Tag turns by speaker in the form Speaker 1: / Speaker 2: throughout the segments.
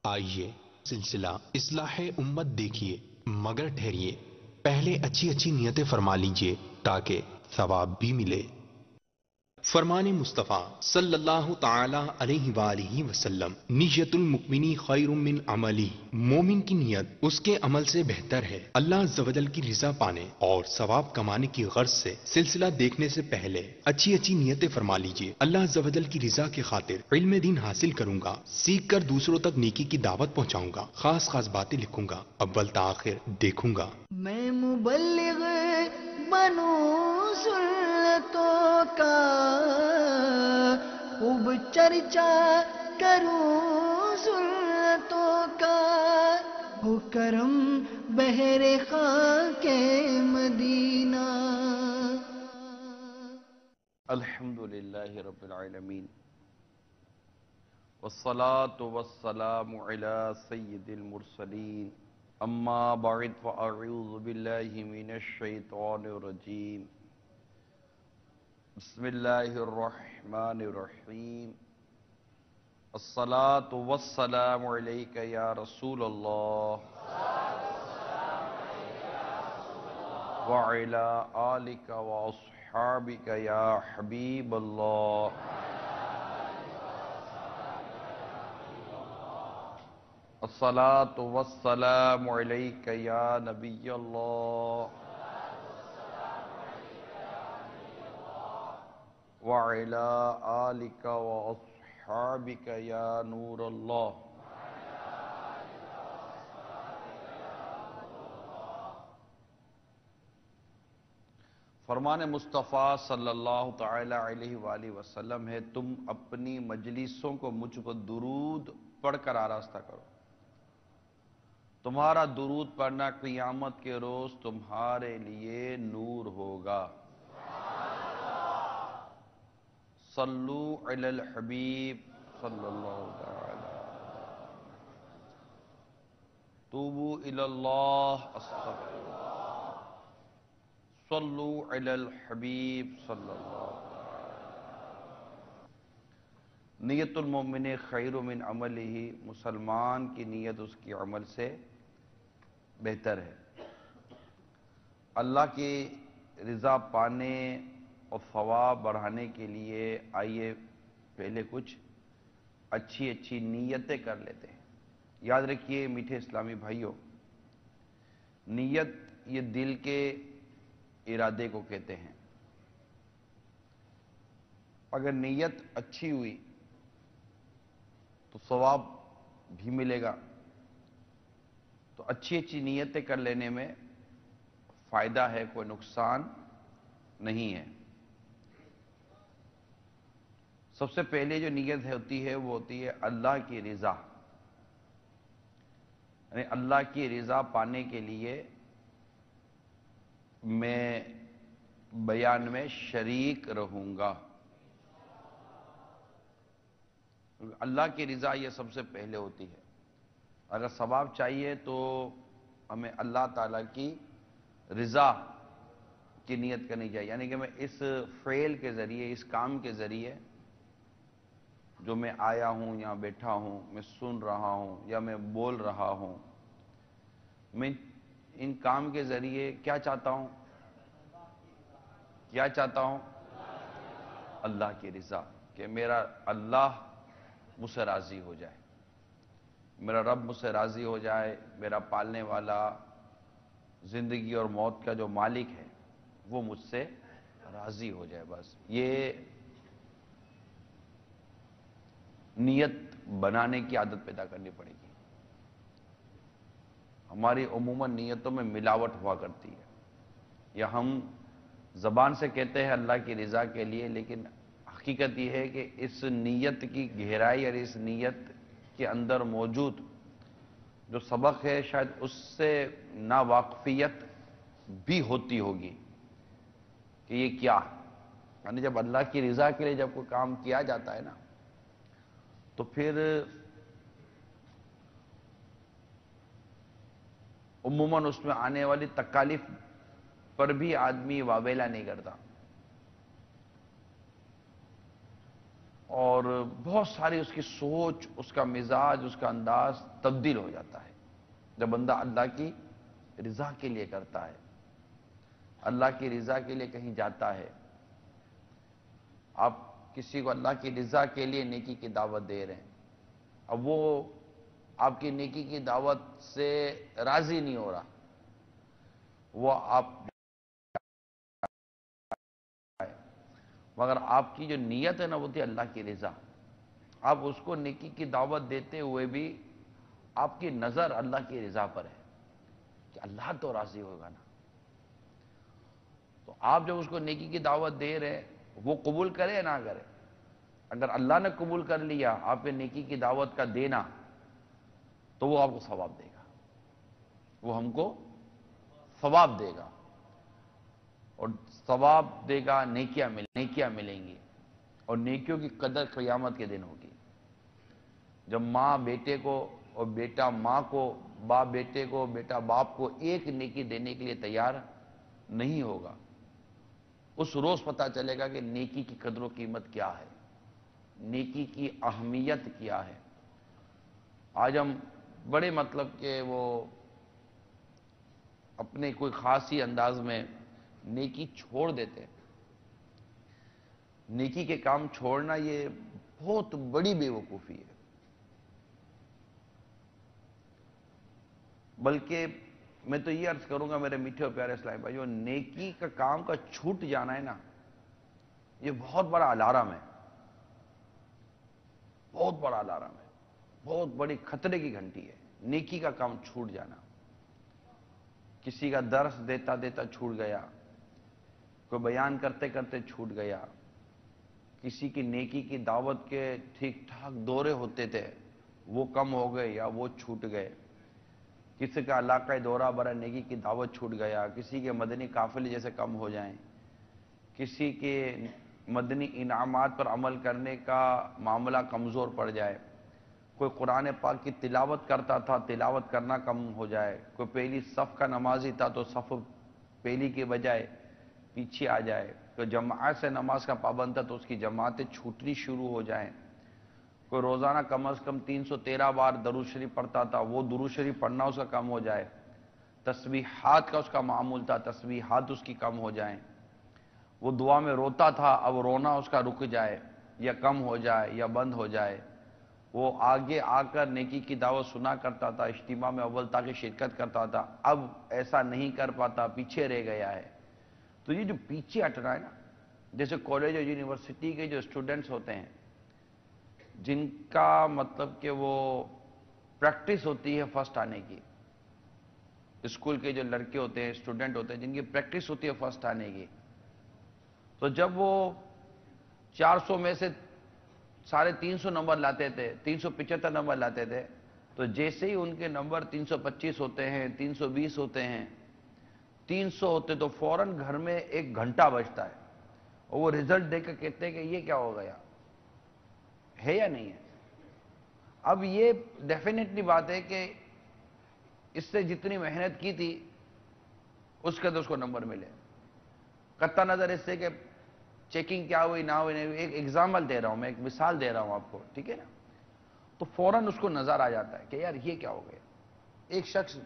Speaker 1: آئیے سلسلہ اصلاح امت دیکھیے، مگر ٹھہریے، پہلے اچھی اچھی نیتیں فرما لیجئے تاکہ ثواب بھی ملے۔ فرمان مصطفیٰ صلی اللہ تعالی علیہ وآلہ وسلم، نیت المؤمنی خیر من عملی، مومن کی نیت اس کے عمل سے بہتر ہے۔ اللہ عز و جل کی رضا پانے اور ثواب کمانے کی غرض سے سلسلہ دیکھنے سے پہلے اچھی اچھی نیتیں فرما لیجئے۔ اللہ عز و جل کی رضا کی خاطر علم دین حاصل کروں گا، سیکھ کر دوسروں تک نیکی کی دعوت پہنچاؤں گا، خاص خاص باتیں لکھوں گا، اول تاخیر دیکھوں گا۔
Speaker 2: میں مبلغ بنوں سنتوں کا، خوب چرچا کروں سنتوں کا، ہو کرم بہر خاک مدینہ۔
Speaker 3: الحمدللہ رب العالمین، والصلاة والسلام علی سید المرسلین، اما بعد فاعوذ باللہ من الشیطان الرجیم، بسم اللہ الرحمن الرحیم، الصلاة والسلام علیک یا رسول اللہ وعلی آلک واصحابک یا حبیب اللہ، الصلاة والسلام علیک یا نبی اللہ وعلی آلک واصحابک یا نور اللہ۔ فرمان مصطفیٰ صلی اللہ تعالی علیہ وآلہ وسلم ہے، تم اپنی مجلسوں کو مجھ پر درود پڑھ کر آراستہ کرو، تمہارا درود پڑھنا قیامت کے روز تمہارے لیے نور ہوگا۔ صلو علی الحبیب صلی اللہ تعالی، توبو الی اللہ استغفر اللہ، صلو علی الحبیب صلی اللہ تعالی۔ نیت المؤمن خیر من عملہ، مسلمان کی نیت اس کی عمل سے بہتر ہے۔ اللہ کی رضا پانے اور ثواب بڑھانے کے لیے آئیے پہلے کچھ اچھی اچھی نیتیں کر لیتے ہیں۔ یاد رکھیے میٹھے اسلامی بھائیوں، نیت یہ دل کے ارادے کو کہتے ہیں۔ اگر نیت اچھی ہوئی تو ثواب بھی ملے گا۔ تو اچھی اچھی نیتیں کر لینے میں فائدہ ہے، کوئی نقصان نہیں ہے۔ سب سے پہلے جو نیت ہوتی ہے وہ ہوتی ہے اللہ کی رضا، یعنی اللہ کی رضا پانے کے لیے میں بیان میں شریک رہوں گا۔ اللہ کی رضا یہ سب سے پہلے ہوتی ہے۔ اگر ثواب چاہیے تو ہمیں اللہ تعالیٰ کی رضا کی نیت کرنی چاہیے، یعنی کہ میں اس فعل کے ذریعے، اس کام کے ذریعے جو میں آیا ہوں، یہاں بیٹھا ہوں، میں سن رہا ہوں یا میں بول رہا ہوں، میں ان کام کے ذریعے کیا چاہتا ہوں؟ کیا چاہتا ہوں؟ اللہ کی رضا، کہ میرا اللہ مجھ سے راضی ہو جائے، میرا رب مجھ سے راضی ہو جائے، میرا پالنے والا، زندگی اور موت کا جو مالک ہے وہ مجھ سے راضی ہو جائے۔ بس یہ نیت بنانے کی عادت پیدا کرنی پڑے گی۔ ہماری عموماً نیتوں میں ملاوٹ ہوا کرتی ہے، یا ہم زبان سے کہتے ہیں اللہ کی رضا کے لیے، لیکن حقیقت یہ ہے کہ اس نیت کی گہرائی اور اس نیت کے اندر موجود جو سبق ہے شاید اس سے ناواقفیت بھی ہوتی ہوگی کہ یہ کیا، یعنی جب اللہ کی رضا کے لیے جب کوئی کام کیا جاتا ہے نا، تو پھر عموماً اس میں آنے والی تکالیف پر بھی آدمی واویلا نہیں کرتا۔ اور بہت ساری اس کی سوچ، اس کا مزاج، اس کا انداز تبدیل ہو جاتا ہے جب بندہ اللہ کی رضا کے لیے کرتا ہے، اللہ کی رضا کے لیے کہیں جاتا ہے۔ آپ کسی کو اللہ کی رضا کے لیے نیکی کی دعوت دے رہے ہیں، اب وہ آپ کی نیکی کی دعوت سے راضی نہیں ہو رہا، وہ آپ مگر آپ کی جو نیت ہے نا وہ تھی اللہ کی رضا، آپ اس کو نیکی کی دعوت دیتے ہوئے بھی آپ کی نظر اللہ کی رضا پر ہے کہ اللہ تو راضی ہوگا نا۔ تو آپ جب اس کو نیکی کی دعوت دے رہے ہیں، وہ قبول کرے یا نہ کرے، اگر اللہ نے قبول کر لیا آپ کے نیکی کی دعوت کا دینا تو وہ آپ کو ثواب دے گا، وہ ہم کو ثواب دے گا، اور ثواب دے گا، نیکیاں ملیں گی، اور نیکیوں کی قدر قیامت کے دن ہوگی، جب ماں بیٹے کو اور بیٹا ماں کو، باپ بیٹے کو، بیٹا باپ کو ایک نیکی دینے کے لیے تیار نہیں ہوگا، اس روز پتہ چلے گا کہ نیکی کی قدر و قیمت کیا ہے، نیکی کی اہمیت کیا ہے۔ آج ہم بڑے مطلب کہ وہ اپنے کوئی خاصی انداز میں نیکی چھوڑ دیتے ہیں۔ نیکی کے کام چھوڑنا یہ بہت بڑی بے وقوفی ہے، بلکہ میں تو یہ عرض کروں گا میرے میٹھے اور پیارے اسلامی بھائیو، نیکی کا کام کا چھوٹ جانا ہے نا، یہ بہت بڑا الارم ہے، بہت بڑا الارم ہے، بہت بڑی خطرے کی گھنٹی ہے، نیکی کا کام چھوٹ جانا۔ کسی کا درس دیتا دیتا چھوٹ گیا، کوئی بیان کرتے کرتے چھوٹ گیا، کسی کی نیکی کی دعوت کے ٹھیک ٹھاک دورے ہوتے تھے وہ کم ہو گئے یا وہ چھوٹ گئے، کسی کا علاقائی دورہ برا نیکی کی دعوت چھوٹ گیا، کسی کے مدنی قافلے جیسے کم ہو جائیں، کسی کے مدنی انعامات پر عمل کرنے کا معاملہ کمزور پڑ جائے، کوئی قرآن پاک کی تلاوت کرتا تھا تلاوت کرنا کم ہو جائے، کوئی پہلی صف کا نمازی تھا تو صف پہلی کے بجائے پیچھے آ جائے، کوئی جماعت سے نماز کا پابند تھا تو اس کی جماعتیں چھوٹنی شروع ہو جائیں، کوئی روزانہ کم از کم 313 بار درود شریف پڑھتا تھا وہ درود شریف پڑھنا اس کا کم ہو جائے، تسبیحات کا اس کا معمول تھا تسبیحات اس کی کم ہو جائیں، وہ دعا میں روتا تھا اب رونا اس کا رک جائے یا کم ہو جائے یا بند ہو جائے، وہ آگے آ کر نیکی کی دعوت سنا کرتا تھا، اجتماع میں اول تاکہ شرکت کرتا تھا، اب ایسا نہیں کر پاتا، پیچھے رہ گیا ہے۔ تو یہ جو پیچھے ہٹنا ہے نا، جیسے کالج اور یونیورسٹی کے جو اسٹوڈنٹس ہوتے ہیں جن کا مطلب کہ وہ پریکٹس ہوتی ہے فرسٹ آنے کی، اسکول کے جو لڑکے ہوتے ہیں اسٹوڈنٹ ہوتے ہیں جن کی پریکٹس ہوتی ہے فرسٹ آنے کی، تو جب وہ 400 میں سے 350 نمبر لاتے تھے، 375 نمبر لاتے تھے، تو جیسے ہی ان کے نمبر 325 ہوتے ہیں، 320 ہوتے ہیں، 300 ہوتے تو فوراً گھر میں 1 گھنٹہ بجتا ہے اور وہ رزلٹ دیکھ کر کہتے ہیں کہ یہ کیا ہو گیا ہے یا نہیں ہے۔ اب یہ ڈیفینیٹلی بات ہے کہ اس سے جتنی محنت کی تھی اس کے تو اس کو نمبر ملے، قطع نظر اس سے کہ چیکنگ کیا ہوئی نہ ہوئی، ایک ایگزامپل دے رہا ہوں میں، ایک مثال دے رہا ہوں آپ کو، ٹھیک ہے نا، تو فوراً اس کو نظر آ جاتا ہے کہ یار یہ کیا ہو گیا۔ ایک شخص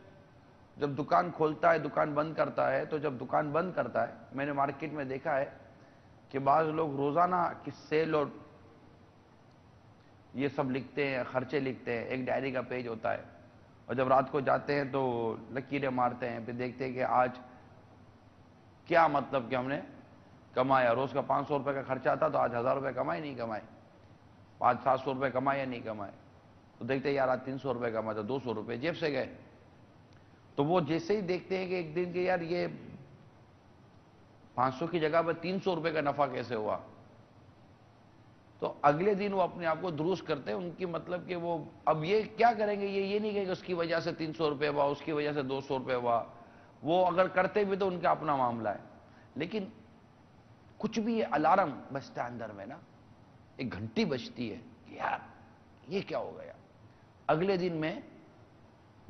Speaker 3: جب دکان کھولتا ہے دکان بند کرتا ہے، تو جب دکان بند کرتا ہے میں نے مارکیٹ میں دیکھا ہے کہ بعض لوگ روزانہ کی سیل اور یہ سب لکھتے ہیں، خرچے لکھتے ہیں، ایک ڈائری کا پیج ہوتا ہے، اور جب رات کو جاتے ہیں تو لکیریں مارتے ہیں، پھر دیکھتے ہیں کہ آج کیا مطلب کہ ہم نے کمایا، روز کا 500 روپے کا خرچہ تھا تو آج 1000 روپے کمائے نہیں کمائے، 500-700 روپے کمائے یا نہیں کمائے، تو دیکھتے ہیں یار آج 300 روپے کمایا تو 200 روپے جیب سے گئے، تو وہ جیسے ہی دیکھتے ہیں کہ ایک دن کہ یار یہ 500 کی جگہ پر 300 روپے کا نفع کیسے ہوا، تو اگلے دن وہ اپنے آپ کو درست کرتے ہیں، ان کی مطلب کہ وہ اب یہ کیا کریں گے، یہ نہیں کہیں کہ اس کی وجہ سے 300 روپے ہوا، اس کی وجہ سے 200 روپے ہوا، وہ اگر کرتے بھی تو ان کا اپنا معاملہ ہے، لیکن کچھ بھی یہ الارم بجتا ہے اندر میں نا، ایک گھنٹی بجتی ہے کہ یار یہ کیا ہو گیا، اگلے دن میں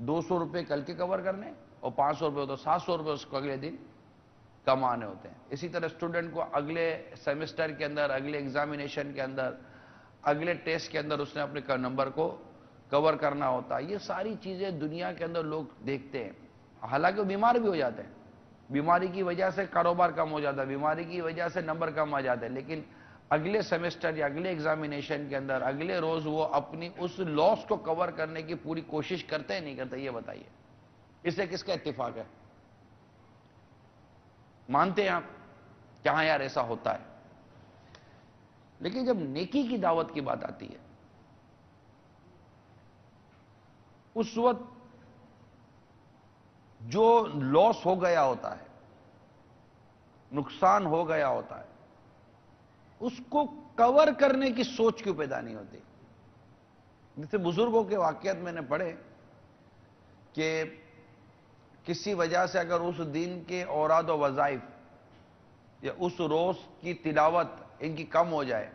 Speaker 3: 200 روپے کل کے کور کرنے اور 500 روپے تو 700 روپے اس کو اگلے دن کمانے ہوتے ہیں۔ اسی طرح اسٹوڈنٹ کو اگلے سیمسٹر کے اندر، اگلے ایگزامینیشن کے اندر اگلے ٹیسٹ کے اندر اس نے اپنے نمبر کو کور کرنا ہوتا ہے. یہ ساری چیزیں دنیا کے اندر لوگ دیکھتے ہیں. حالانکہ وہ بیمار بھی ہو جاتے ہیں, بیماری کی وجہ سے کاروبار کم ہو جاتا ہے, بیماری کی وجہ سے نمبر کم آ جاتے ہیں, لیکن اگلے سیمسٹر یا اگلے ایگزامینیشن کے اندر اگلے روز وہ اپنی اس لاس کو کور کرنے کی پوری کوشش کرتے ہیں نہیں کرتے؟ یہ بتائیے, اس سے کس کا اتفاق ہے؟ مانتے ہیں آپ کہ ہاں یار ایسا ہوتا ہے؟ لیکن جب نیکی کی دعوت کی بات آتی ہے, اس وقت جو لاس ہو گیا ہوتا ہے, نقصان ہو گیا ہوتا ہے, اس کو کور کرنے کی سوچ کیوں پیدا نہیں ہوتی؟ جیسے بزرگوں کے واقعات میں نے پڑھے کہ کسی وجہ سے اگر اس دن کے اوراد و وظائف یا اس روز کی تلاوت ان کی کم ہو جائے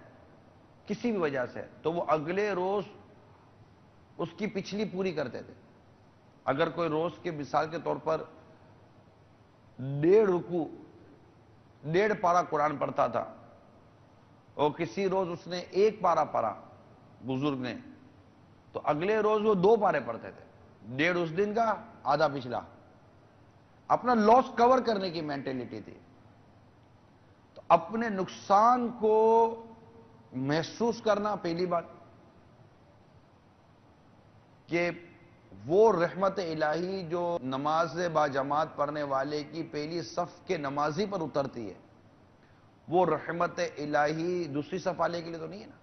Speaker 3: کسی بھی وجہ سے, تو وہ اگلے روز اس کی پچھلی پوری کرتے تھے. اگر کوئی روز کے مثال کے طور پر 1.5 رکوع 1.5 پارہ قرآن پڑھتا تھا, اور کسی روز اس نے 1 پارہ پڑھا بزرگ نے, تو اگلے روز وہ 2 پارے پڑھتے تھے, 1.5 اس دن کا, آدھا پچھلا. اپنا لاس کور کرنے کی مینٹلٹی تھی. تو اپنے نقصان کو محسوس کرنا پہلی بات, کہ وہ رحمت الہی جو نماز با جماعت پڑھنے والے کی پہلی صف کے نمازی پر اترتی ہے, وہ رحمت الہی دوسری صف والے کے لیے تو نہیں ہے نا.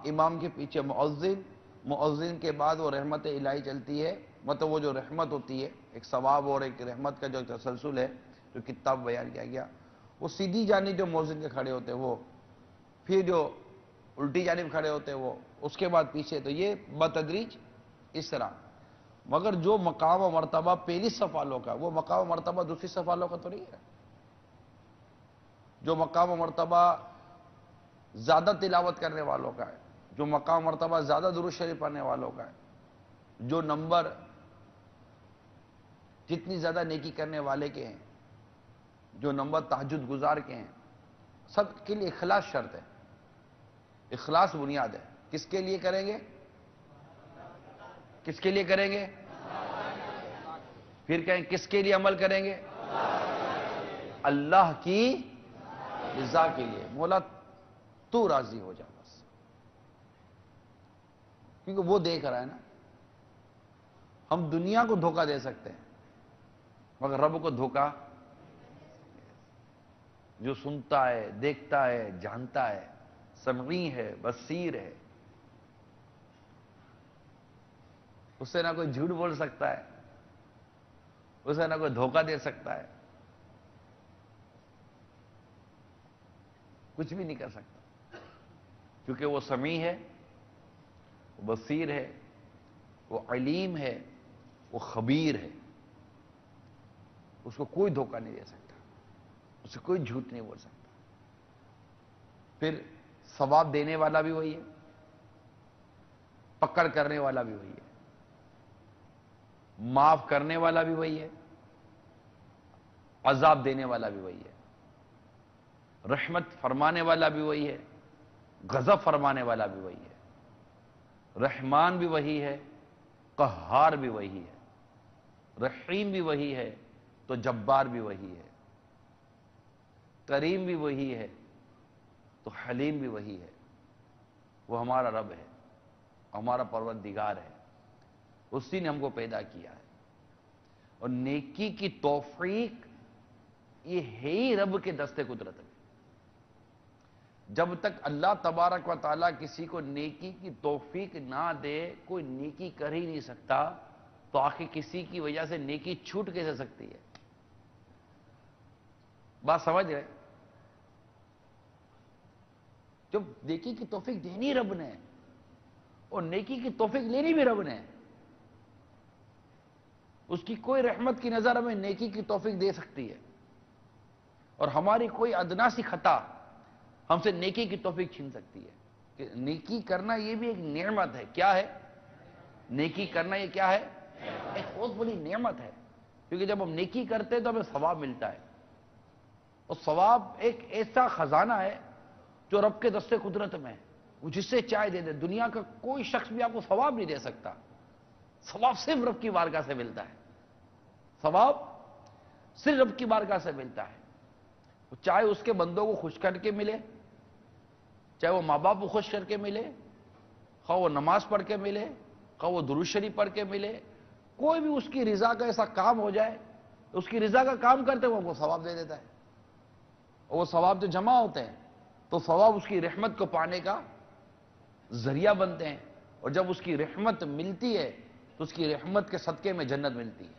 Speaker 3: امام کے پیچھے مؤذن کے بعد وہ رحمت الہی چلتی ہے. مطلب وہ جو رحمت ہوتی ہے, ایک ثواب اور ایک رحمت کا جو تسلسل ہے جو کتاب بیان کیا گیا, وہ سیدھی جانب جو مؤذن کے کھڑے ہوتے ہیں وہ, پھر جو الٹی جانب کھڑے ہوتے ہیں وہ, اس کے بعد پیچھے, تو یہ بتدریج اس طرح. مگر جو مقام و مرتبہ پہلی صف والوں کا, وہ مقام و مرتبہ دوسری صف والوں کا تو نہیں ہے. جو مقام و مرتبہ زیادہ تلاوت کرنے والوں کا ہے, جو مقام و مرتبہ زیادہ درود شریف پڑھنے والوں کا ہے, جو نمبر جتنی زیادہ نیکی کرنے والے کے ہیں, جو نمبر تہجد گزار کے ہیں, سب کے لیے اخلاص شرط ہے, اخلاص بنیاد ہے. کس کے لیے کریں گے؟ کس کے لیے کریں گے؟ پھر کہیں کس کے لیے عمل کریں گے؟ اللہ کی رضا کے لیے. مولا تو راضی ہو جا بس, کیونکہ وہ دیکھ رہا ہے نا. ہم دنیا کو دھوکہ دے سکتے ہیں مگر رب کو دھوکہ, جو سنتا ہے, دیکھتا ہے, جانتا ہے, سمعی ہے, بصیر ہے, اس سے نہ کوئی جھوٹ بول سکتا ہے, اسے نہ کوئی دھوکہ دے سکتا ہے, کچھ بھی نہیں کر سکتا, کیونکہ وہ سمیع ہے, وہ بصیر ہے, وہ علیم ہے, وہ خبیر ہے. اس کو کوئی دھوکہ نہیں دے سکتا, اسے کوئی جھوٹ نہیں بول سکتا. پھر ثواب دینے والا بھی وہی ہے, پکڑ کرنے والا بھی وہی ہے, معاف کرنے والا بھی وہی ہے, عذاب دینے والا بھی وہی ہے, رحمت فرمانے والا بھی وہی ہے, غضب فرمانے والا بھی وہی ہے, رحمان بھی وہی ہے, قہار بھی وہی ہے, رحیم بھی وہی ہے, تو جبار بھی وہی ہے, کریم بھی وہی ہے, تو حلیم بھی وہی ہے. وہ ہمارا رب ہے, ہمارا پروردگار ہے, اسی نے ہم کو پیدا کیا ہے. اور نیکی کی توفیق یہ ہے ہی رب کے دستے قدرت میں. جب تک اللہ تبارک و تعالیٰ کسی کو نیکی کی توفیق نہ دے, کوئی نیکی کر ہی نہیں سکتا. تو آخر کسی کی وجہ سے نیکی چھوٹ کیسے سکتی ہے؟ بات سمجھ رہے؟ جب نیکی کی توفیق دینی رب نے, اور نیکی کی توفیق لینی بھی رب نے, اس کی کوئی رحمت کی نظر ہمیں نیکی کی توفیق دے سکتی ہے, اور ہماری کوئی ادنا سی خطا ہم سے نیکی کی توفیق چھین سکتی ہے. کہ نیکی کرنا یہ بھی ایک نعمت ہے. کیا ہے نیکی کرنا؟ یہ کیا ہے؟ ایک بہت بڑی نعمت ہے. کیونکہ جب ہم نیکی کرتے ہیں تو ہمیں ثواب ملتا ہے, اور ثواب ایک ایسا خزانہ ہے جو رب کے دستے قدرت میں ہے. وہ جس سے چاہے دے دے. دنیا کا کوئی شخص بھی آپ کو ثواب نہیں دے سکتا. ثواب صرف رب کی بارگاہ سے ملتا ہے. ثواب صرف رب کی بارگاہ سے ملتا ہے. چاہے اس کے بندوں کو خوش کر کے ملے, چاہے وہ ماں باپ کو خوش کر کے ملے, خواہ وہ نماز پڑھ کے ملے, خواہ وہ درود شریف پڑھ کے ملے, کوئی بھی اس کی رضا کا ایسا کام ہو جائے, اس کی رضا کا کام کرتے وہ کو ثواب دے دیتا ہے. اور وہ ثواب جو جمع ہوتے ہیں تو ثواب اس کی رحمت کو پانے کا ذریعہ بنتے ہیں. اور جب اس کی رحمت ملتی ہے تو اس کی رحمت کے صدقے میں جنت ملتی ہے.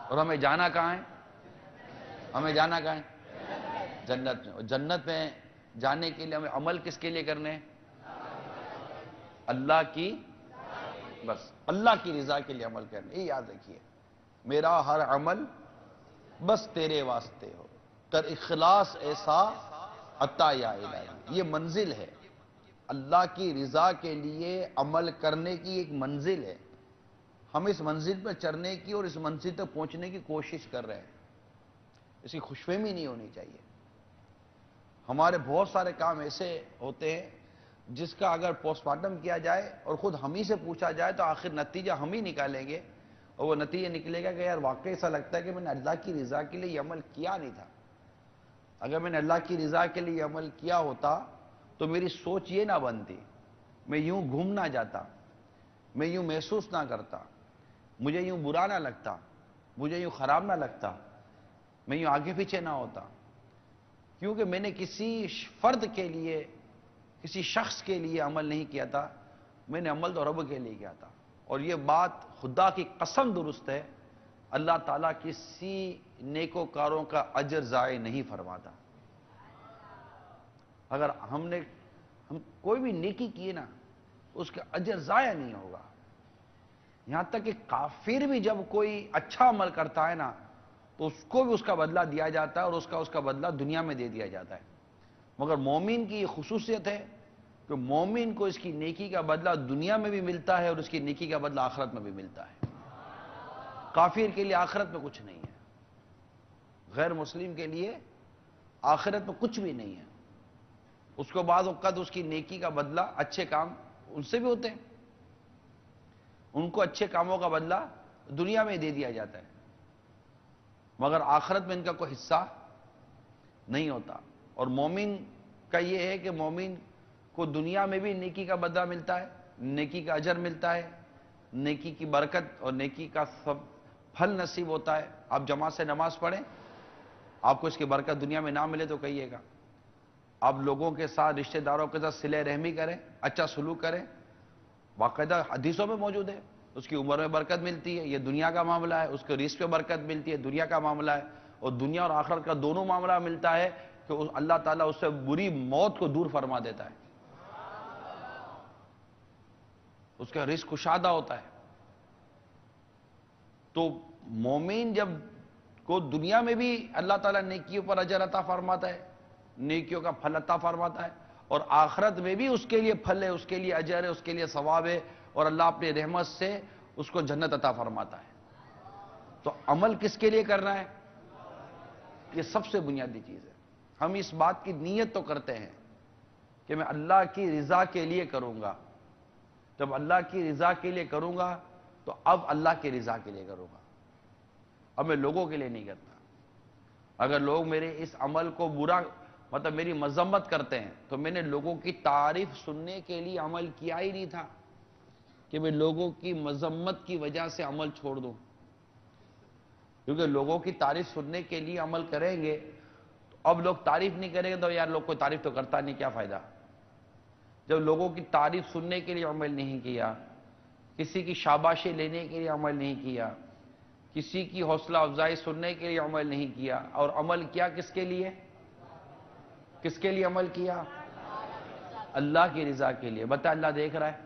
Speaker 3: اور ہمیں جانا کہاں ہے؟ ہمیں جانا کہاں ہے؟ جنت میں. اور جنت میں جانے کے لیے ہمیں عمل کس کے لیے کرنے ہیں؟ اللہ کی, بس اللہ کی رضا کے لیے عمل کرنے. یہ یاد رکھیے, میرا ہر عمل بس تیرے واسطے ہو, کر اخلاص ایسا عطا یا الہی. یہ منزل ہے, اللہ کی رضا کے لیے عمل کرنے کی ایک منزل ہے. ہم اس منزل پر چڑھنے کی اور اس منزل تک پہنچنے کی کوشش کر رہے ہیں. اس کی خوشفہمی نہیں ہونی چاہیے. ہمارے بہت سارے کام ایسے ہوتے ہیں جس کا اگر پوسٹ مارٹم کیا جائے اور خود ہم ہی سے پوچھا جائے تو آخر نتیجہ ہم ہی نکالیں گے, اور وہ نتیجہ نکلے گا کہ یار واقعی ایسا لگتا ہے کہ میں نے اللہ کی رضا کے لیے یہ عمل کیا نہیں تھا. اگر میں نے اللہ کی رضا کے لیے یہ عمل کیا ہوتا تو میری سوچ یہ نہ بنتی, میں یوں گھوم نہ جاتا, میں یوں محسوس نہ کرتا, مجھے یوں برا نہ لگتا, مجھے یوں خراب نہ لگتا, میں یوں آگے پیچھے نہ ہوتا. کیونکہ میں نے کسی فرد کے لیے, کسی شخص کے لیے عمل نہیں کیا تھا, میں نے عمل تو رب کے لیے کیا تھا. اور یہ بات خدا کی قسم درست ہے, اللہ تعالیٰ کسی نیکوکاروں کا اجر ضائع نہیں فرماتا. اگر ہم کوئی بھی نیکی کی نا, اس کا اجر ضائع نہیں ہوگا. یہاں تک کہ کافر بھی جب کوئی اچھا عمل کرتا ہے نا تو اس کو بھی اس کا بدلہ دیا جاتا ہے, اور اس کا بدلہ دنیا میں دے دیا جاتا ہے. مگر مومن کی یہ خصوصیت ہے کہ مومن کو اس کی نیکی کا بدلہ دنیا میں بھی ملتا ہے اور اس کی نیکی کا بدلہ آخرت میں بھی ملتا ہے. کافر کے لیے آخرت میں کچھ نہیں ہے, غیر مسلم کے لیے آخرت میں کچھ بھی نہیں ہے. اس کو بعض اوقات اس کی نیکی کا بدلہ اچھے کام ان سے بھی ہوتے ہیں, ان کو اچھے کاموں کا بدلہ دنیا میں دے دیا جاتا ہے, مگر آخرت میں ان کا کوئی حصہ نہیں ہوتا. اور مومن کا یہ ہے کہ مومن کو دنیا میں بھی نیکی کا بدلہ ملتا ہے, نیکی کا اجر ملتا ہے, نیکی کی برکت اور نیکی کا سب پھل نصیب ہوتا ہے. آپ جماعت سے نماز پڑھیں, آپ کو اس کی برکت دنیا میں نہ ملے تو کہیے گا. آپ لوگوں کے ساتھ, رشتہ داروں کے ساتھ صلہ رحمی کریں, اچھا سلوک کریں, باقاعدہ حدیثوں میں موجود ہے. اس کی عمر میں برکت ملتی ہے, یہ دنیا کا معاملہ ہے. اس کے رزق پہ برکت ملتی ہے, دنیا کا معاملہ ہے. اور دنیا اور آخرت کا دونوں معاملہ ملتا ہے کہ اللہ تعالیٰ اس سے بری موت کو دور فرما دیتا ہے, اس کا رزق کشادہ ہوتا ہے. تو مومن جب کو دنیا میں بھی اللہ تعالیٰ نیکیوں پر اجر عطا فرماتا ہے, نیکیوں کا پھل عطا فرماتا ہے, اور آخرت میں بھی اس کے لیے پھل ہے, اس کے لیے اجر ہے, اس کے لیے ثواب ہے, اور اللہ اپنی رحمت سے اس کو جنت عطا فرماتا ہے. تو عمل کس کے لیے کرنا ہے؟ یہ سب سے بنیادی چیز ہے. ہم اس بات کی نیت تو کرتے ہیں کہ میں اللہ کی رضا کے لیے کروں گا. جب اللہ کی رضا کے لیے کروں گا تو اب اللہ کی رضا کے لیے کروں گا, اب میں لوگوں کے لیے نہیں کرتا. اگر لوگ میرے اس عمل کو برا, مطلب میری مذمت کرتے ہیں, تو میں نے لوگوں کی تعریف سننے کے لیے عمل کیا ہی نہیں تھا کہ میں لوگوں کی مذمت کی وجہ سے عمل چھوڑ دوں. کیونکہ لوگوں کی تعریف سننے کے لیے عمل کریں گے تو اب لوگ تعریف نہیں کریں گے تو یار لوگ کوئی تعریف تو کرتا نہیں, کیا فائدہ. جب لوگوں کی تعریف سننے کے لیے عمل نہیں کیا, کسی کی شاباشی لینے کے لیے عمل نہیں کیا, کسی کی حوصلہ افزائی سننے کے لیے عمل نہیں کیا, اور عمل کیا کس کے لیے؟ کس کے لیے عمل کیا؟ اللہ کی رضا کے لیے. بتا اللہ دیکھ رہا ہے,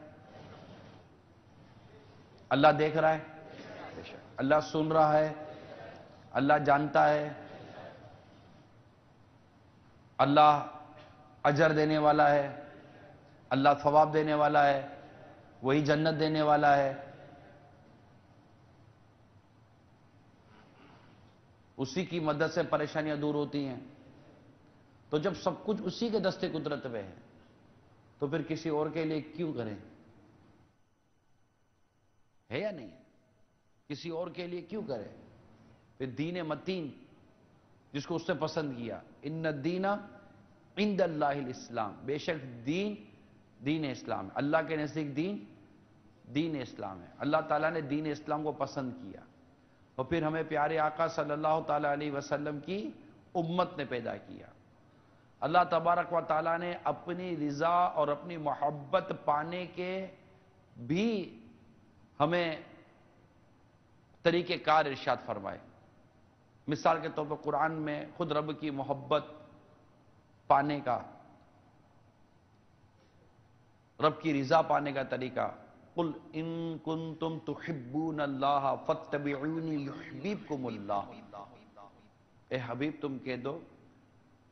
Speaker 3: اللہ دیکھ رہا ہے, اللہ سن رہا ہے, اللہ جانتا ہے, اللہ اجر دینے والا ہے, اللہ ثواب دینے والا ہے, وہی جنت دینے والا ہے. اسی کی مدد سے پریشانیاں دور ہوتی ہیں. تو جب سب کچھ اسی کے دستے قدرت میں ہے تو پھر کسی اور کے لیے کیوں کریں؟ ہے یا نہیں؟ کسی اور کے لیے کیوں کریں؟ پھر دین متین جس کو اس نے پسند کیا، ان الدین عند اللہ الاسلام، بے شک دین اسلام ہے، اللہ کے نزدیک دین اسلام ہے۔ اللہ تعالیٰ نے دین اسلام کو پسند کیا، اور پھر ہمیں پیارے آقا صلی اللہ تعالیٰ علیہ وسلم کی امت نے پیدا کیا۔ اللہ تبارک و تعالیٰ نے اپنی رضا اور اپنی محبت پانے کے بھی ہمیں طریقہ کار ارشاد فرمائے۔ مثال کے طور پر قرآن میں خود رب کی محبت پانے کا، رب کی رضا پانے کا طریقہ، قل ان کنتم تحبون اللہ فاتبعونی یحببکم اللہ، اے حبیب تم کہہ دو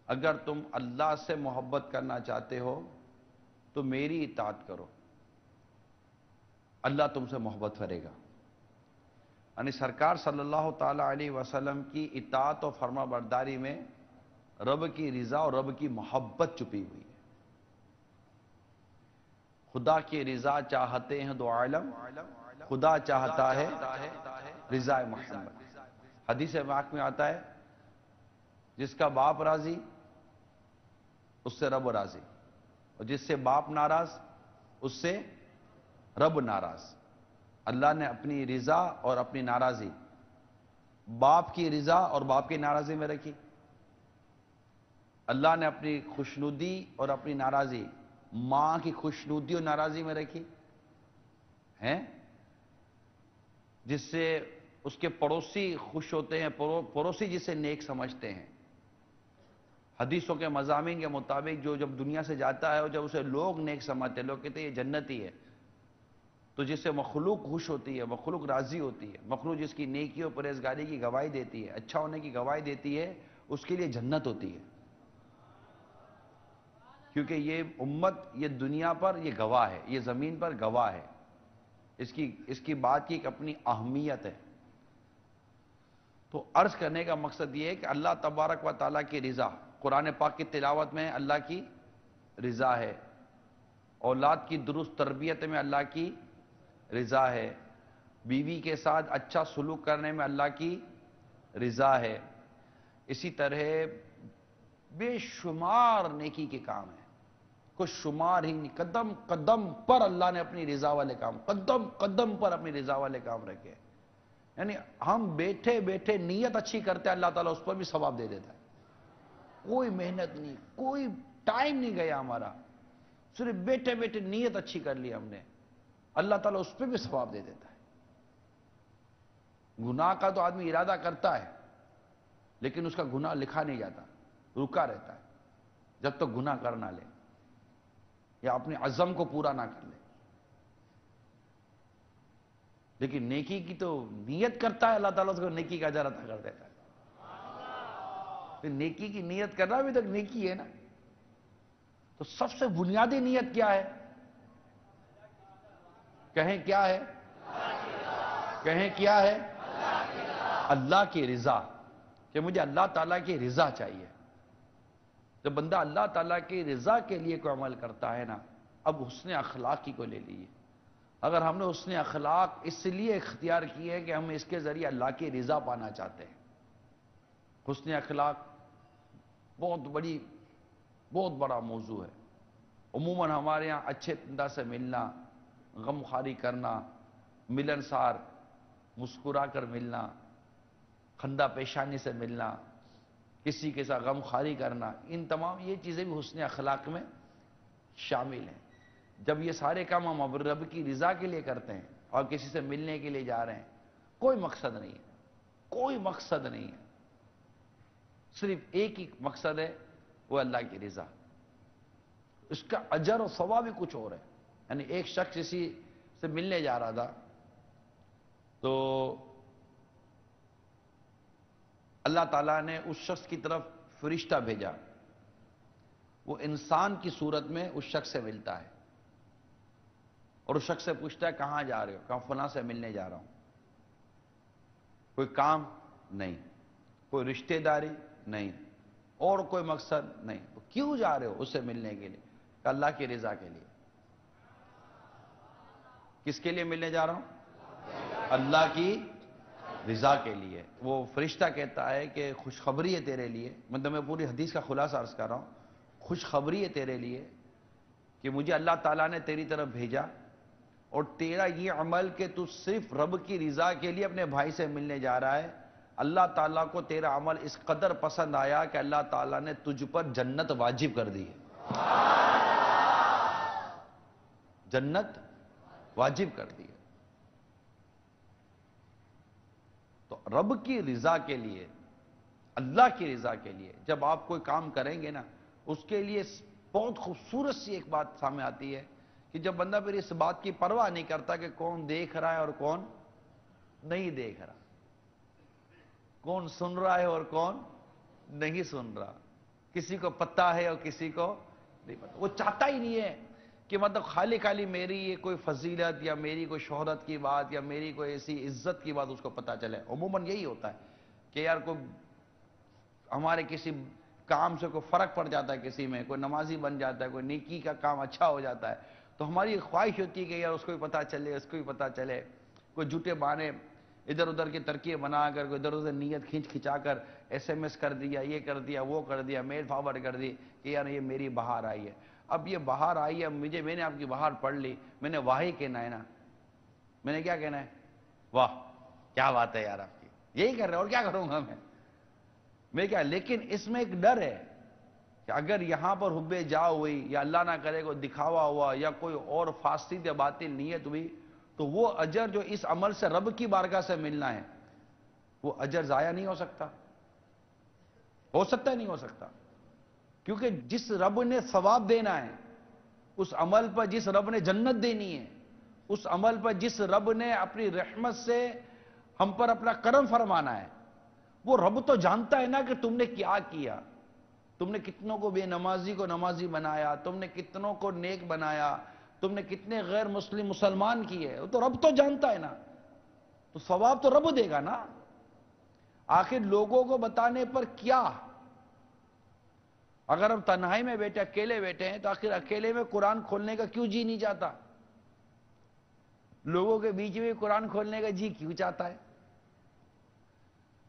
Speaker 3: اگر تم اللہ سے محبت کرنا چاہتے ہو تو میری اطاعت کرو، اللہ تم سے محبت کرے گا۔ یعنی سرکار صلی اللہ تعالی علیہ وسلم کی اطاعت و فرما برداری میں رب کی رضا اور رب کی محبت چھپی ہوئی ہے۔ خدا کی رضا چاہتے ہیں دو عالم، خدا چاہتا ہے رضا محمد۔ حدیث پاک میں آتا ہے جس کا باپ راضی اس سے رب راضی، اور جس سے باپ ناراض اس سے رب ناراض۔ اللہ نے اپنی رضا اور اپنی ناراضی باپ کی رضا اور باپ کی ناراضی میں رکھی، اللہ نے اپنی خوشنودی اور اپنی ناراضی ماں کی خوشنودی اور ناراضی میں رکھی ہیں، جس سے اس کے پڑوسی خوش ہوتے ہیں، پڑوسی جسے نیک سمجھتے ہیں۔ حدیثوں کے مضامین کے مطابق جو جب دنیا سے جاتا ہے اور جب اسے لوگ نیک سمجھتے ہیں، لوگ کہتے ہیں یہ جنتی ہے، تو جس سے مخلوق خوش ہوتی ہے، مخلوق راضی ہوتی ہے، مخلوق جس کی نیکی اور پرہیزگاری کی گواہی دیتی ہے، اچھا ہونے کی گواہی دیتی ہے، اس کے لیے جنت ہوتی ہے، کیونکہ یہ امت یہ دنیا پر یہ گواہ ہے، یہ زمین پر گواہ ہے، اس کی بات کی ایک اپنی اہمیت ہے۔ تو عرض کرنے کا مقصد یہ ہے کہ اللہ تبارک و تعالیٰ کی رضا، قرآن پاک کی تلاوت میں اللہ کی رضا ہے، اولاد کی درست تربیت میں اللہ کی رضا ہے، بیوی کے ساتھ اچھا سلوک کرنے میں اللہ کی رضا ہے، اسی طرح بے شمار نیکی کے کام ہیں، کچھ شمار ہی نہیں، قدم قدم پر اللہ نے اپنی رضا والے کام، قدم قدم پر اپنی رضا والے کام رکھے۔ یعنی ہم بیٹھے بیٹھے نیت اچھی کرتے ہیں، اللہ تعالیٰ اس پر بھی ثواب دے دیتا ہے، کوئی محنت نہیں، کوئی ٹائم نہیں گیا ہمارا، صرف بیٹھے بیٹھے نیت اچھی کر لی ہم نے، اللہ تعالیٰ اس پہ بھی ثواب دے دیتا ہے۔ گناہ کا تو آدمی ارادہ کرتا ہے لیکن اس کا گناہ لکھا نہیں جاتا، رکا رہتا ہے جب تک گناہ کر نہ لے یا اپنے عزم کو پورا نہ کر لے۔ لیکن نیکی کی تو نیت کرتا ہے، اللہ تعالیٰ اس کو نیکی کا اجر عطا کر دیتا ہے۔ پھر نیکی کی نیت کرنا بھی تک نیکی ہے نا۔ تو سب سے بنیادی نیت کیا ہے؟ کہیں کیا ہے؟ کہیں کیا ہے؟ اللہ کی رضا، کہ مجھے اللہ تعالیٰ کی رضا چاہیے۔ جب بندہ اللہ تعالیٰ کی رضا کے لیے کوئی عمل کرتا ہے نا، اب حسن اخلاقی کو لے لیجیے۔ اگر ہم نے حسن اخلاق اس لیے اختیار کی ہے کہ ہم اس کے ذریعے اللہ کی رضا پانا چاہتے ہیں، حسن اخلاق بہت بڑا موضوع ہے۔ عموماً ہمارے یہاں اچھے انداز سے ملنا، غم خواری کرنا، ملنسار مسکرا کر ملنا، خندہ پیشانی سے ملنا، کسی کے ساتھ غم خواری کرنا، ان تمام یہ چیزیں بھی حسن اخلاق میں شامل ہیں۔ جب یہ سارے کام ہم رب کی رضا کے لیے کرتے ہیں اور کسی سے ملنے کے لیے جا رہے ہیں، کوئی مقصد نہیں ہے، کوئی مقصد نہیں ہے، صرف ایک ہی مقصد ہے، وہ اللہ کی رضا۔ اس کا اجر و ثواب بھی کچھ اور ہے۔ یعنی ایک شخص کسی سے ملنے جا رہا تھا تو اللہ تعالیٰ نے اس شخص کی طرف فرشتہ بھیجا، وہ انسان کی صورت میں اس شخص سے ملتا ہے اور اس شخص سے پوچھتا ہے کہاں جا رہے ہو؟ کہاں فلاں سے ملنے جا رہا ہوں۔ کوئی کام نہیں، کوئی رشتہ داری نہیں، اور کوئی مقصد نہیں، کیوں جا رہے ہو اس سے ملنے کے لیے؟ کہ اللہ کی رضا کے لیے. کس کے لیے ملنے جا رہا ہوں؟ اللہ کی رضا کے لیے. وہ فرشتہ کہتا ہے کہ خوشخبری ہے تیرے لیے، مطلب میں پوری حدیث کا خلاصہ عرض کر رہا ہوں، خوشخبری ہے تیرے لیے کہ مجھے اللہ تعالیٰ نے تیری طرف بھیجا، اور تیرا یہ عمل کہ تو صرف رب کی رضا کے لیے اپنے بھائی سے ملنے جا رہا ہے، اللہ تعالیٰ کو تیرا عمل اس قدر پسند آیا کہ اللہ تعالیٰ نے تجھ پر جنت واجب کر دی ہے. جنت واجب کر دی ہے. تو رب کی رضا کے لیے، اللہ کی رضا کے لیے جب آپ کوئی کام کریں گے نا، اس کے لیے بہت خوبصورت سی ایک بات سامنے آتی ہے کہ جب بندہ پھر اس بات کی پرواہ نہیں کرتا کہ کون دیکھ رہا ہے اور کون نہیں دیکھ رہا، کون سن رہا ہے اور کون نہیں سن رہا، کسی کو پتہ ہے اور کسی کو نہیں پتہ. وہ چاہتا ہی نہیں ہے کہ مطلب خالی میری یہ کوئی فضیلت یا میری کوئی شہرت کی بات یا میری کوئی ایسی عزت کی بات اس کو پتہ چلے. عموماً یہی ہوتا ہے کہ یار کوئی ہمارے کسی کام سے کوئی فرق پڑ جاتا ہے، کسی میں کوئی نمازی بن جاتا ہے، کوئی نیکی کا کام اچھا ہو جاتا ہے، تو ہماری خواہش ہوتی ہے کہ یار اس کو بھی پتہ چلے، اس کو بھی پتہ چلے. کوئی جھوٹے بہانے ادھر ادھر کی ترکیب بنا کر، کوئی ادھر ادھر نیت کھینچا کر SMS کر دیا، یہ کر دیا، وہ کر دیا، میل فارورڈ کر دی کہ یار یہ میری بہار آئی ہے. اب یہ بہار آئی ہے، میں نے آپ کی بہار پڑھ لی، میں نے واہ ہی کہنا ہے نا. میں نے کیا کہنا ہے؟ واہ کیا بات ہے یار آپ کی، یہی کر رہے اور کیا کروں گا میں کیا. لیکن اس میں ایک ڈر ہے کہ اگر یہاں پر حب جا ہوئی یا اللہ نہ کرے کوئی دکھاوا ہوا یا کوئی اور فاسد یا باطل نیت ہوئی، تو وہ اجر جو اس عمل سے رب کی بارگاہ سے ملنا ہے، وہ اجر ضائع نہیں ہو سکتا. ہو سکتا ہے نہیں ہو سکتا، کیونکہ جس رب نے ثواب دینا ہے، اس عمل پر جس رب نے جنت دینی ہے، اس عمل پر جس رب نے اپنی رحمت سے ہم پر اپنا کرم فرمانا ہے، وہ رب تو جانتا ہے نا کہ تم نے کیا کیا. تم نے کتنوں کو بے نمازی کو نمازی بنایا، تم نے کتنوں کو نیک بنایا، تم نے کتنے غیر مسلم مسلمان کیے، وہ تو رب تو جانتا ہے نا. تو ثواب تو رب دے گا نا. آخر لوگوں کو بتانے پر کیا؟ اگر ہم تنہائی میں بیٹھے اکیلے بیٹھے ہیں تو آخر اکیلے میں قرآن کھولنے کا کیوں جی نہیں چاہتا؟ لوگوں کے بیچ میں قرآن کھولنے کا جی کیوں چاہتا ہے؟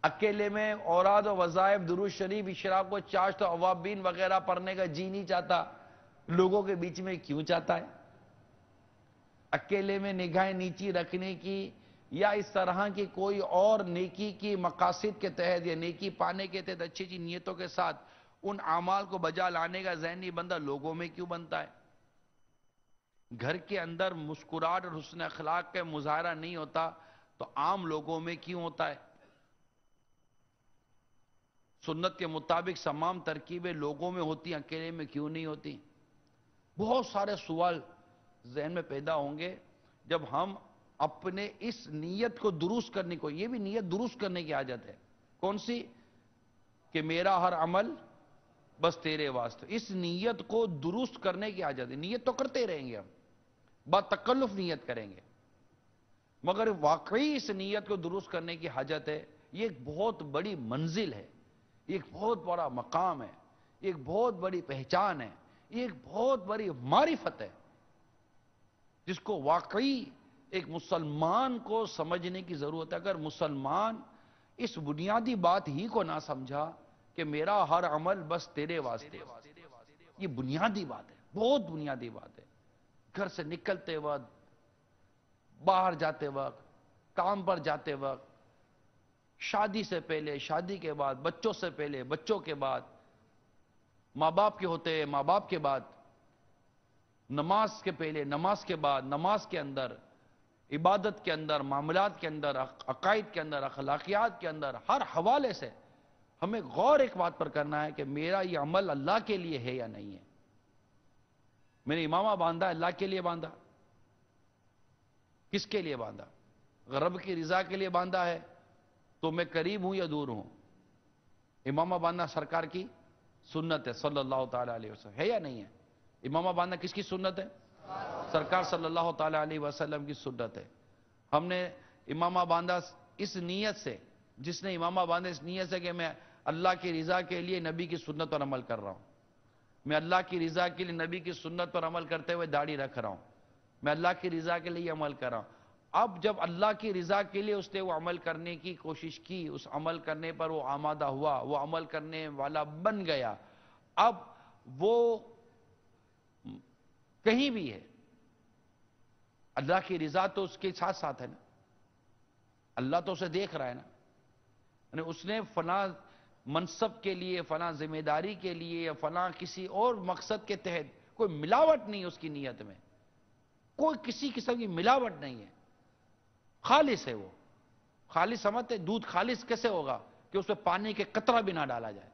Speaker 3: اکیلے میں اوراد و وظائف، درود شریف، اشراق و چاشت و اوابین وغیرہ پڑھنے کا جی نہیں چاہتا، لوگوں کے بیچ میں کیوں چاہتا ہے؟ اکیلے میں نگاہیں نیچی رکھنے کی یا اس طرح کی کوئی اور نیکی کی مقاصد کے تحت یا نیکی پانے کے تحت اچھی اچھی نیتوں کے ساتھ ان اعمال کو بجا لانے کا ذہنی بندہ لوگوں میں کیوں بنتا ہے؟ گھر کے اندر مسکراہٹ اور حسن اخلاق کا مظاہرہ نہیں ہوتا تو عام لوگوں میں کیوں ہوتا ہے؟ سنت کے مطابق تمام ترکیبیں لوگوں میں ہوتی ہیں، اکیلے میں کیوں نہیں ہوتی؟ بہت سارے سوال ذہن میں پیدا ہوں گے جب ہم اپنے اس نیت کو درست کرنے کو، یہ بھی نیت درست کرنے کی حاجت ہے. کون سی؟ کہ میرا ہر عمل بس تیرے واسطے. اس نیت کو درست کرنے کی حاجت ہے. نیت تو کرتے رہیں گے ہم، با تکلف نیت کریں گے، مگر واقعی اس نیت کو درست کرنے کی حاجت ہے. یہ ایک بہت بڑی منزل ہے، یہ ایک بہت بڑا مقام ہے، یہ ایک بہت بڑی پہچان ہے، یہ ایک بہت بڑی معرفت ہے جس کو واقعی ایک مسلمان کو سمجھنے کی ضرورت ہے. اگر مسلمان اس بنیادی بات ہی کو نہ سمجھا کہ میرا ہر عمل بس تیرے واسطے، یہ بنیادی بات ہے، بہت بنیادی بات ہے. گھر سے نکلتے وقت، باہر جاتے وقت، کام پر جاتے وقت، شادی سے پہلے، شادی کے بعد، بچوں سے پہلے، بچوں کے بعد، ماں باپ کے ہوتے، ماں باپ کے بعد، نماز کے پہلے، نماز کے بعد، نماز کے اندر، عبادت کے اندر، معاملات کے اندر، عقائد کے اندر، اخلاقیات کے اندر، ہر حوالے سے ہمیں غور ایک بات پر کرنا ہے کہ میرا یہ عمل اللہ کے لیے ہے یا نہیں ہے. میں نے امامہ باندھا اللہ کے لیے باندھا؟ کس کے لیے باندھا؟ رب کی رضا کے لیے باندھا ہے تو میں قریب ہوں یا دور ہوں؟ امامہ باندھنا سرکار کی سنت ہے صلی اللہ تعالیٰ علیہ وسلم، ہے یا نہیں ہے؟ امامہ باندھنا کس کی سنت ہے؟ سرکار صلی اللہ تعالیٰ علیہ وسلم کی سنت ہے. ہم نے امامہ باندھا اس نیت سے، جس نے امامہ باندھا اس نیت سے کہ میں اللہ کی رضا کے لیے نبی کی سنت پر عمل کر رہا ہوں. میں اللہ کی رضا کے لیے نبی کی سنت پر عمل کرتے ہوئے داڑھی رکھ رہا ہوں، میں اللہ کی رضا کے لیے عمل کر رہا ہوں۔ اب جب اللہ کی رضا کے لیے اس نے وہ عمل کرنے کی کوشش کی، اس عمل کرنے پر وہ آمادہ ہوا، وہ عمل کرنے والا بن گیا، اب وہ کہیں بھی ہے، اللہ کی رضا تو اس کے ساتھ ساتھ ہے نا، اللہ تو اسے دیکھ رہا ہے نا، یعنی اس نے فلاں منصب کے لیے، فلاں ذمہ داری کے لیے یا فلاں کسی اور مقصد کے تحت کوئی ملاوٹ نہیں اس کی نیت میں، کوئی کسی قسم کی ملاوٹ نہیں ہے، خالص ہے وہ۔ خالص سمجھتے، دودھ خالص کیسے ہوگا کہ اس میں پانی کے قطرہ بھی نہ ڈالا جائے،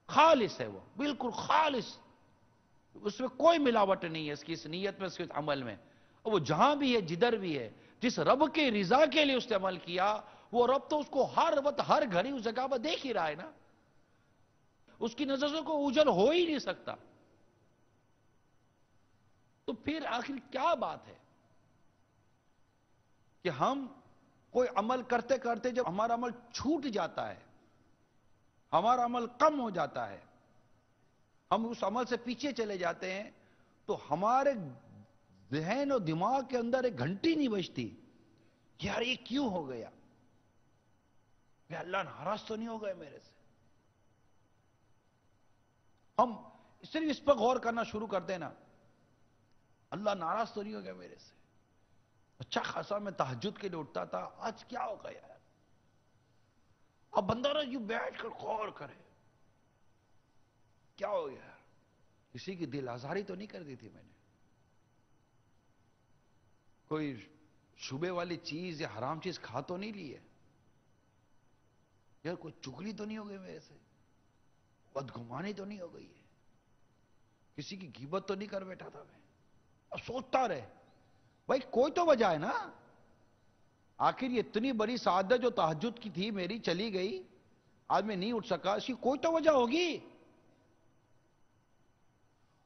Speaker 3: خالص ہے وہ، بالکل خالص، اس میں کوئی ملاوٹ نہیں ہے اس کی اس نیت میں، اس کے عمل میں۔ اور وہ جہاں بھی ہے، جدھر بھی ہے، جس رب کے رضا کے لیے اس نے عمل کیا، وہ رب تو اس کو ہر وقت ہر گھڑی اس جگہ پر دیکھ ہی رہا ہے نا، اس کی نظر سے کوئی اوجھل ہو ہی نہیں سکتا، تو پھر آخر کیا بات ہے کہ ہم کوئی عمل کرتے کرتے جب ہمارا عمل چھوٹ جاتا ہے، ہمارا عمل کم ہو جاتا ہے، ہم اس عمل سے پیچھے چلے جاتے ہیں، تو ہمارے ذہن اور دماغ کے اندر ایک گھنٹی نہیں بجتی، یار یہ کیوں ہو گیا، کہ اللہ ناراض تو نہیں ہو گئے میرے سے۔ ہم صرف اس پر غور کرنا شروع کرتے ہیں نا، اللہ ناراض تو نہیں ہو گیا میرے سے، اچھا خاصا میں تہجد کے لیے اٹھتا تھا، آج کیا ہو گیا یار۔ اب بندہ نا یوں بیٹھ کر غور کرے، کیا ہو گیا یار، کسی کی دل آزاری تو نہیں کر دی تھی میں نے، کوئی شبے والی چیز یا حرام چیز کھا تو نہیں لی ہے یار، کوئی چگلی تو نہیں ہو گئی میرے سے، بدگمانی تو نہیں ہو گئی ہے، کسی کی غیبت تو نہیں کر بیٹھا تھا میں۔ اب سوچتا رہے، بھائی کوئی تو وجہ ہے نا، آخر یہ اتنی بڑی سعادت جو تہجد کی تھی میری چلی گئی، آج میں نہیں اٹھ سکا، اس کی کوئی تو وجہ ہوگی،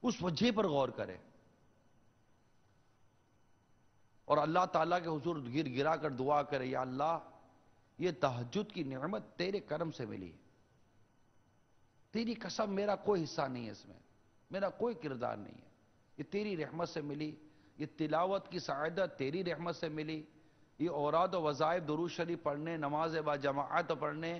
Speaker 3: اس وجہ پر غور کرے اور اللہ تعالیٰ کے حضور گر گرا کر دعا کرے، یا اللہ یہ تہجد کی نعمت تیرے کرم سے ملی، تیری قسم میرا کوئی حصہ نہیں ہے اس میں، میرا کوئی کردار نہیں ہے، یہ تیری رحمت سے ملی، یہ تلاوت کی سعادت تیری رحمت سے ملی، یہ اوراد و وظائف درود شریف پڑھنے، نماز با جماعت پڑھنے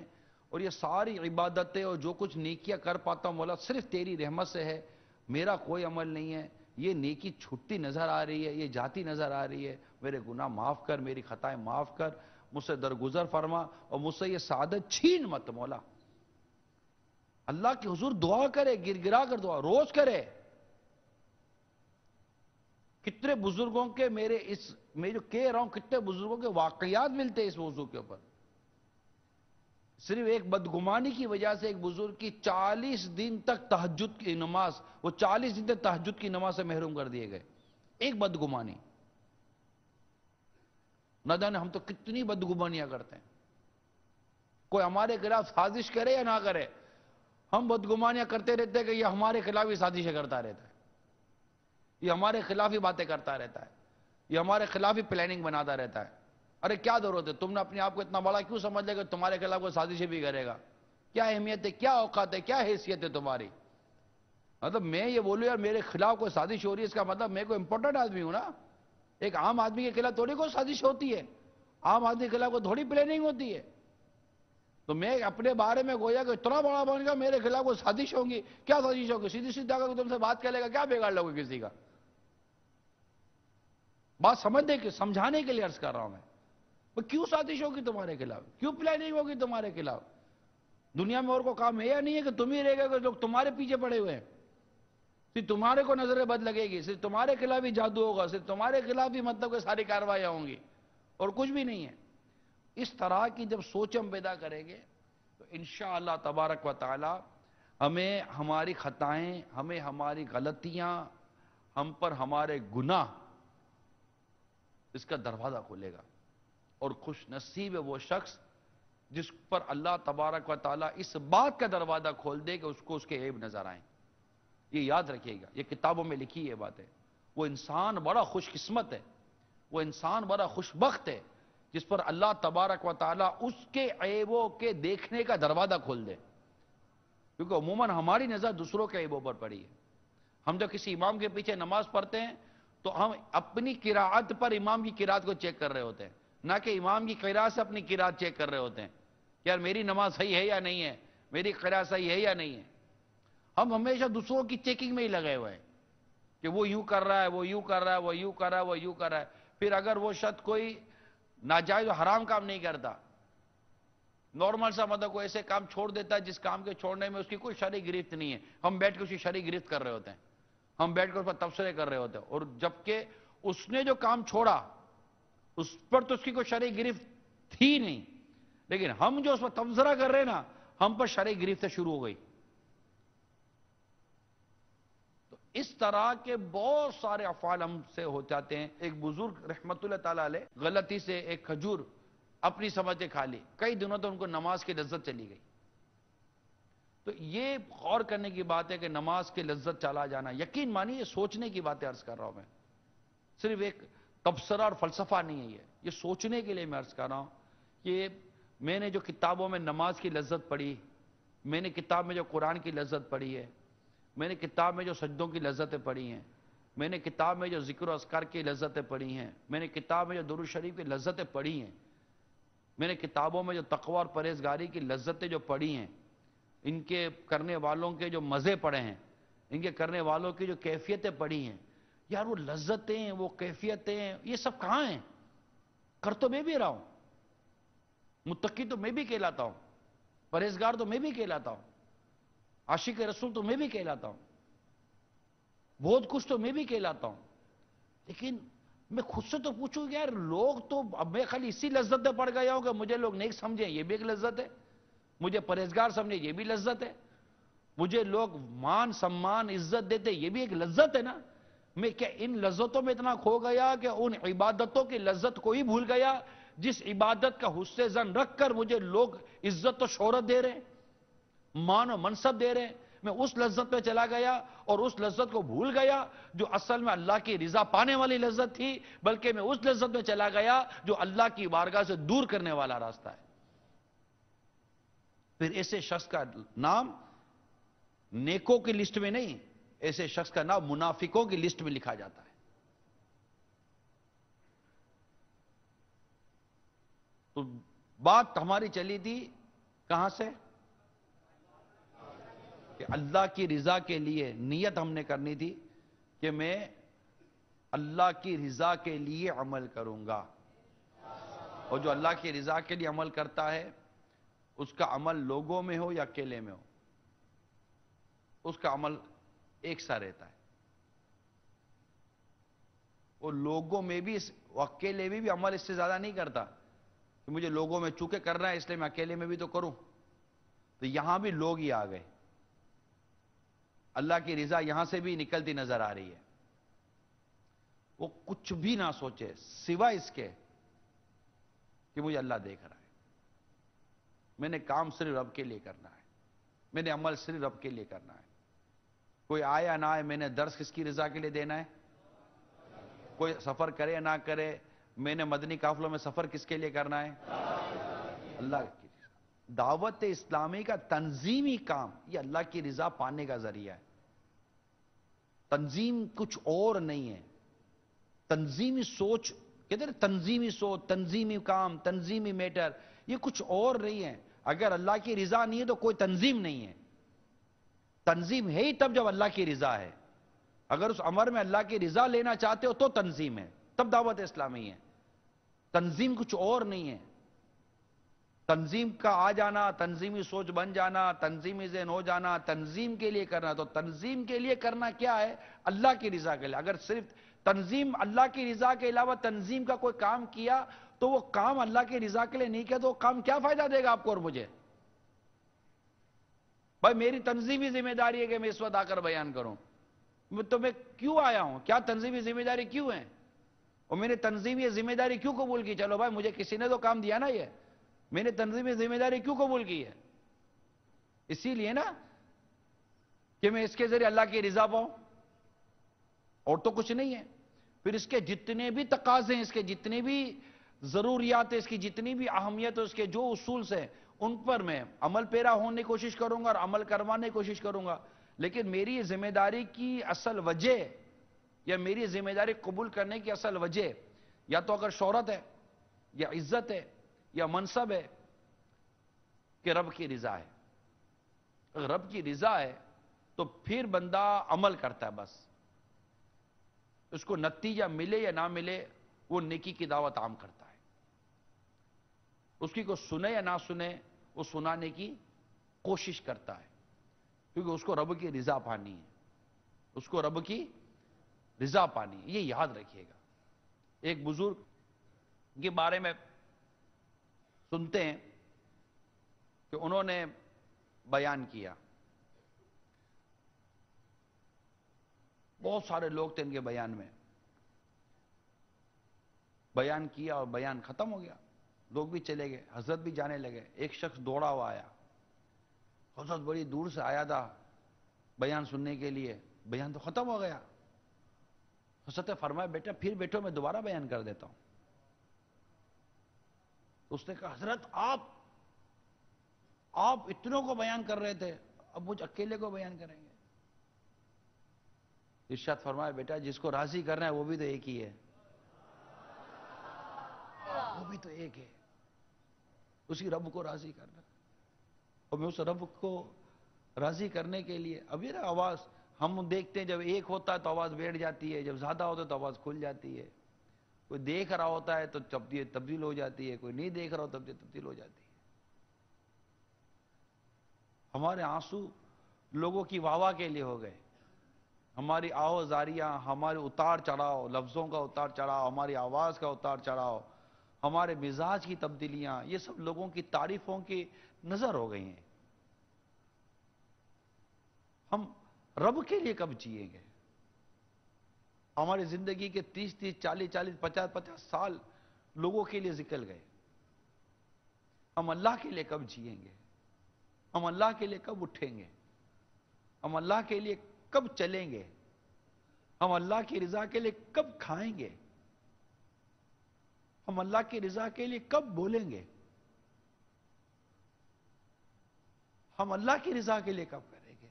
Speaker 3: اور یہ ساری عبادتیں اور جو کچھ نیکیاں کر پاتا ہوں مولا صرف تیری رحمت سے ہے، میرا کوئی عمل نہیں ہے، یہ نیکی چھٹتی نظر آ رہی ہے، یہ جاتی نظر آ رہی ہے، میرے گناہ معاف کر، میری خطائیں معاف کر، مجھ سے درگزر فرما اور مجھ سے یہ سعادت چھین مت مولا۔ اللہ کے حضور دعا کرے، گر گرا کر دعا روز کرے۔ کتنے بزرگوں کے میں جو کہہ رہا ہوں، کتنے بزرگوں کے واقعات ملتے ہیں اس موضوع کے اوپر۔ صرف ایک بدگمانی کی وجہ سے ایک بزرگ کی 40 دن تک تہجد کی نماز، وہ 40 دن تک تہجد کی نماز سے محروم کر دیے گئے، ایک بدگمانی۔ نہ جانے ہم تو کتنی بدگمانیاں کرتے ہیں، کوئی ہمارے خلاف سازش کرے یا نہ کرے، ہم بدگمانیاں کرتے رہتے ہیں کہ یہ ہمارے خلاف ہی سازشیں کرتا رہتا ہے، یہ ہمارے خلاف ہی باتیں کرتا رہتا ہے، یہ ہمارے خلاف ہی پلاننگ بناتا رہتا ہے۔ ارے کیا ضرورت ہے، تم نے اپنے آپ کو اتنا بڑا کیوں سمجھ لے کہ تمہارے خلاف کوئی سازشیں بھی کرے گا؟ کیا اہمیت ہے، کیا اوقات ہے، کیا حیثیت ہے تمہاری؟ مطلب میں یہ بولوں یار میرے خلاف کوئی سازش ہو رہی ہے، اس کا مطلب میں کوئی امپورٹنٹ آدمی ہوں نا؟ ایک عام آدمی کے خلاف تھوڑی کوئی سازش ہوتی ہے، عام آدمی کے خلاف کوئی تھوڑی پلاننگ ہوتی ہے۔ تو میں اپنے بارے میں گویا کہ اتنا بڑا بن گیا، میرے خلاف کوئی سازش ہوگی، کیا سازش ہوگی؟ سیدھی سیدھی آ کر تم سے بات کر لے گا، کیا بگاڑ لو گے کسی کا؟ بات سمجھنے کے سمجھانے کے لیے عرض کر رہا ہوں میں، کیوں سازش ہوگی تمہارے خلاف، کیوں پلاننگ ہوگی تمہارے خلاف؟ دنیا میں اور کو کام ہے یا نہیں ہے کہ تم ہی رہ گئے کہ لوگ تمہارے پیچھے پڑے ہوئے ہیں، صرف تمہارے کو نظر بد لگے گی، صرف تمہارے خلاف ہی جادو ہوگا، صرف تمہارے خلاف ہی مطلب کہ ساری کاروائیاں ہوں گی اور کچھ بھی نہیں ہے۔ اس طرح کی جب سوچ ہم پیدا کریں گے تو انشاءاللہ تبارک و تعالی ہمیں ہماری خطائیں، ہمیں ہماری غلطیاں، ہم پر ہمارے گناہ، اس کا دروازہ کھولے گا، اور خوش نصیب ہے وہ شخص جس پر اللہ تبارک و تعالی اس بات کا دروازہ کھول دے کہ اس کو اس کے عیب نظر آئیں۔ یہ یاد رکھیے گا، یہ کتابوں میں لکھی یہ بات ہے۔ وہ انسان بڑا خوش قسمت ہے، وہ انسان بڑا خوش بخت ہے جس پر اللہ تبارک و تعالی اس کے عیبوں کے دیکھنے کا دروازہ کھول دے۔ کیونکہ عموماً ہماری نظر دوسروں کے عیبوں پر پڑی ہے. ہم جب کسی امام کے پیچھے نماز پڑھتے ہیں تو ہم اپنی قرات پر امام کی قرات کو چیک کر رہے ہوتے ہیں، نہ کہ امام کی قرات سے اپنی قرات چیک کر رہے ہوتے ہیں کہ یار میری نماز صحیح ہے یا نہیں ہے، میری قرات صحیح ہے یا نہیں ہے. ہم ہمیشہ دوسروں کی چیکنگ میں ہی لگے ہوئے ہیں کہ وہ یوں کر رہا ہے، وہ یوں کر رہا ہے، وہ یوں کر رہا ہے، وہ یوں کر رہا ہے. پھر اگر وہ شخص کوئی ناجائز و حرام کام نہیں کرتا، نارمل سا مطلب کوئی ایسے کام چھوڑ دیتا ہے جس کام کے چھوڑنے میں اس کی کوئی شرعی گرفت نہیں ہے، ہم بیٹھ کے اس کی شرعی گرفت کر رہے ہوتے ہیں، ہم بیٹھ کر اس پر تبصرے کر رہے ہوتے ہیں. اور جبکہ اس نے جو کام چھوڑا اس پر تو اس کی کوئی شرعی گرفت تھی نہیں، لیکن ہم جو اس پر تبصرہ کر رہے ہیں نا، ہم پر شرعی گرفت شروع ہو گئی. تو اس طرح کے بہت سارے افعال ہم سے ہو جاتے ہیں. ایک بزرگ رحمت اللہ تعالیٰ علیہ غلطی سے ایک کھجور اپنی سمجھ سے کھا لی، کئی دنوں تو ان کو نماز کی لذت چلی گئی. تو یہ غور کرنے کی بات ہے کہ نماز کی لذت چلا جانا، یقین مانی یہ سوچنے کی باتیں عرض کر رہا ہوں میں، صرف ایک تبصرہ اور فلسفہ نہیں ہے. یہ سوچنے کے لیے میں عرض کر رہا ہوں کہ میں نے جو کتابوں میں نماز کی لذت پڑھی، میں نے کتاب میں جو قرآن کی لذت پڑھی ہے، میں نے کتاب میں جو سجدوں کی لذتیں پڑھی ہیں، میں نے کتاب میں جو ذکر و اذکار کی لذتیں پڑھی ہیں، میں نے کتاب میں جو درود شریف کی لذتیں پڑھی ہیں، میں نے کتابوں میں جو تقوی اور پرہیزگاری کی لذتیں جو پڑھی ہیں، ان کے کرنے والوں کے جو مزے پڑے ہیں، ان کے کرنے والوں کی جو کیفیتیں پڑھی ہیں، یار وہ لذتیں، وہ کیفیتیں، یہ سب کہاں ہیں؟ کر تو میں بھی رہا ہوں، متقی تو میں بھی کہلاتا ہوں، پرہیزگار تو میں بھی کہلاتا ہوں، عاشق رسول تو میں بھی کہلاتا ہوں، بہت کچھ تو میں بھی کہلاتا ہوں. لیکن میں خود سے تو پوچھوں کہ یار لوگ تو، اب میں خالی اسی لذت میں پڑ گیا ہوں کہ مجھے لوگ نیک سمجھیں یہ بھی ایک لذت ہے، مجھے پرہیزگار سمجھیں یہ بھی لذت ہے، مجھے لوگ مان سمان عزت دیتے یہ بھی ایک لذت ہے نا. میں کیا ان لذتوں میں اتنا کھو گیا کہ ان عبادتوں کی لذت کو ہی بھول گیا جس عبادت کا حسن ظن رکھ کر مجھے لوگ عزت و شہرت دے رہے ہیں، مان و منصب دے رہے ہیں. میں اس لذت میں چلا گیا اور اس لذت کو بھول گیا جو اصل میں اللہ کی رضا پانے والی لذت تھی، بلکہ میں اس لذت میں چلا گیا جو اللہ کی بارگاہ سے دور کرنے والا راستہ ہے. پھر ایسے شخص کا نام نیکوں کی لسٹ میں نہیں، ایسے شخص کا نام منافقوں کی لسٹ میں لکھا جاتا ہے. تو بات ہماری چلی تھی کہاں سے کہ اللہ کی رضا کے لیے نیت ہم نے کرنی تھی کہ میں اللہ کی رضا کے لیے عمل کروں گا. اور جو اللہ کی رضا کے لیے عمل کرتا ہے اس کا عمل لوگوں میں ہو یا اکیلے میں ہو، اس کا عمل ایک سا رہتا ہے. وہ لوگوں میں بھی، وہ اکیلے میں بھی عمل اس سے زیادہ نہیں کرتا کہ مجھے لوگوں میں چونکہ کرنا ہے اس لیے میں اکیلے میں بھی تو کروں. تو یہاں بھی لوگ ہی آ گئے، اللہ کی رضا یہاں سے بھی نکلتی نظر آ رہی ہے. وہ کچھ بھی نہ سوچے سوائے اس کے کہ مجھے اللہ دیکھ رہا ہے، میں نے کام صرف رب کے لیے کرنا ہے، میں نے عمل صرف رب کے لیے کرنا ہے. کوئی آئے یا نہ آئے میں نے درس کس کی رضا کے لیے دینا ہے، کوئی سفر کرے یا نہ کرے میں نے مدنی قافلوں میں سفر کس کے لیے کرنا ہے، اللہ کی رضا. دعوت اسلامی کا تنظیمی کام یہ اللہ کی رضا پانے کا ذریعہ ہے. تنظیم کچھ اور نہیں ہے. تنظیمی سوچ کہتے ہیں، تنظیمی سوچ، تنظیمی کام، تنظیمی میٹر، یہ کچھ اور نہیں ہے. اگر اللہ کی رضا نہیں ہے تو کوئی تنظیم نہیں ہے. تنظیم ہے ہی تب جب اللہ کی رضا ہے. اگر اس امر میں اللہ کی رضا لینا چاہتے ہو تو تنظیم ہے، تب دعوت اسلامی ہے. تنظیم کچھ اور نہیں ہے. تنظیم کا آ جانا، تنظیمی سوچ بن جانا، تنظیمی ذہن ہو جانا، تنظیم کے لیے کرنا، تو تنظیم کے لیے کرنا کیا ہے، اللہ کی رضا کے لیے. اگر صرف تنظیم اللہ کی رضا کے علاوہ تنظیم کا کوئی کام کیا تو وہ کام اللہ کی رضا کے لیے نہیں کیا تو وہ کام کیا فائدہ دے گا آپ کو اور مجھے. بھائی میری تنظیمی ذمہ داری ہے کہ میں اس وقت آ کر بیان کروں، تو میں کیوں آیا ہوں، کیا تنظیمی ذمہ داری کیوں ہے، اور میں نے تنظیمی ذمہ داری کیوں قبول کی. چلو بھائی مجھے کسی نے تو کام دیا نا، یہ میں نے تنظیمی ذمہ داری کیوں قبول کی ہے، اسی لیے نا کہ میں اس کے ذریعے اللہ کی رضا پاؤں، اور تو کچھ نہیں ہے. پھر اس کے جتنے بھی تقاضے ہیں، اس کے جتنے بھی ضروریات ہیں، اس کی جتنی بھی اہمیت ہے، اس کے جو اصول سے ان پر میں عمل پیرا ہونے کی کوشش کروں گا اور عمل کروانے کی کوشش کروں گا، لیکن میری ذمہ داری کی اصل وجہ یا میری ذمہ داری قبول کرنے کی اصل وجہ یا تو اگر شہرت ہے یا عزت ہے یا منصب ہے کہ رب کی رضا ہے۔ اگر رب کی رضا ہے تو پھر بندہ عمل کرتا ہے، بس اس کو نتیجہ ملے یا نہ ملے وہ نیکی کی دعوت عام کرتا ہے۔ اس کی کو سنے یا نہ سنے وہ سنانے کی کوشش کرتا ہے، کیونکہ اس کو رب کی رضا پانی ہے، اس کو رب کی رضا پانی ہے۔ یہ یاد رکھیے گا۔ ایک بزرگ کے بارے میں سنتے ہیں کہ انہوں نے بیان کیا، بہت سارے لوگ تھے ان کے بیان میں، بیان کیا اور بیان ختم ہو گیا، لوگ بھی چلے گئے، حضرت بھی جانے لگے۔ ایک شخص دوڑا ہوا آیا، حضرت بڑی دور سے آیا تھا بیان سننے کے لیے، بیان تو ختم ہو گیا۔ حضرت نے فرمایا بیٹا پھر بیٹھو، میں دوبارہ بیان کر دیتا ہوں۔ اس نے کہا حضرت آپ اتنوں کو بیان کر رہے تھے، اب مجھ اکیلے کو بیان کریں گے؟ ارشاد فرمایا بیٹا جس کو راضی کرنا ہے وہ بھی تو ایک ہی ہے، وہ بھی تو ایک ہے، اسی رب کو راضی کرنا۔ اور میں اس رب کو راضی کرنے کے لیے اب یہ نا آواز ہم دیکھتے ہیں، جب ایک ہوتا ہے تو آواز بیٹھ جاتی ہے، جب زیادہ ہوتا ہے تو آواز کھل جاتی ہے، کوئی دیکھ رہا ہوتا ہے تو تبدیل ہو جاتی ہے، کوئی نہیں دیکھ رہا ہوتا تو تبدیل ہو جاتی ہے۔ ہمارے آنسو لوگوں کی واہ کے لیے ہو گئے، ہماری آہوزاریاں، ہمارے اتار چڑھاؤ، لفظوں کا اتار چڑھاؤ، ہماری آواز کا اتار چڑھاؤ، ہمارے مزاج کی تبدیلیاں، یہ سب لوگوں کی تعریفوں کی نظر ہو گئی ہیں۔ ہم رب کے لیے کب جئیں گے؟ ہماری زندگی کے 30 40 50 سال لوگوں کے لیے نکل گئے، ہم اللہ کے لیے کب جئیں گے؟ ہم اللہ کے لیے کب اٹھیں گے؟ ہم اللہ کے لیے کب چلیں گے؟ ہم اللہ کی رضا کے لیے کب کھائیں گے؟ ہم اللہ کی رضا کے لیے کب بولیں گے؟ ہم اللہ کی رضا کے لیے کب کریں گے؟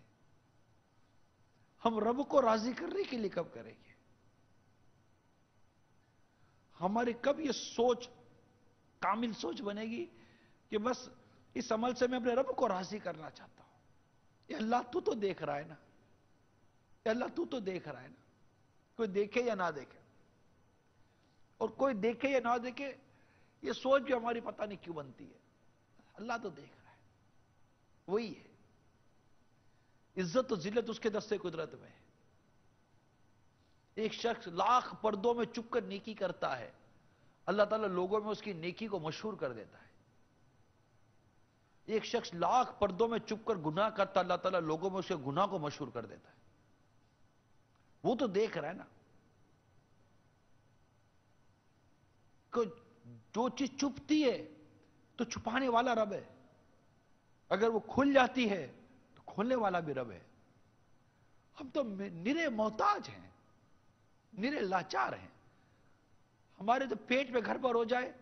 Speaker 3: ہم رب کو راضی کرنے کے لیے کب کریں گے؟ ہماری کب یہ سوچ کامل سوچ بنے گی کہ بس اس عمل سے میں اپنے رب کو راضی کرنا چاہتا ہوں؟ اے اللہ تو دیکھ رہا ہے نا، اے اللہ تو دیکھ رہا ہے نا، کوئی دیکھے یا نہ دیکھے، اور کوئی دیکھے یا نہ دیکھے یہ سوچ بھی ہماری پتہ نہیں کیوں بنتی ہے۔ اللہ تو دیکھ رہا ہے، وہی ہے۔ عزت و ذلت اس کے دستے قدرت میں ہے۔ ایک شخص لاکھ پردوں میں چھپ کر نیکی کرتا ہے، اللہ تعالیٰ لوگوں میں اس کی نیکی کو مشہور کر دیتا ہے۔ ایک شخص لاکھ پردوں میں چھپ کر گناہ کرتا ہے، اللہ تعالیٰ لوگوں میں اس کے گناہ کو مشہور کر دیتا ہے۔ وہ تو دیکھ رہا ہے نا، جو چیز چھپتی ہے تو چھپانے والا رب ہے، اگر وہ کھل جاتی ہے تو کھولنے والا بھی رب ہے۔ ہم تو نرے محتاج ہیں، نرے لاچار ہیں۔ ہمارے تو پیٹ میں گھر پر ہو جائے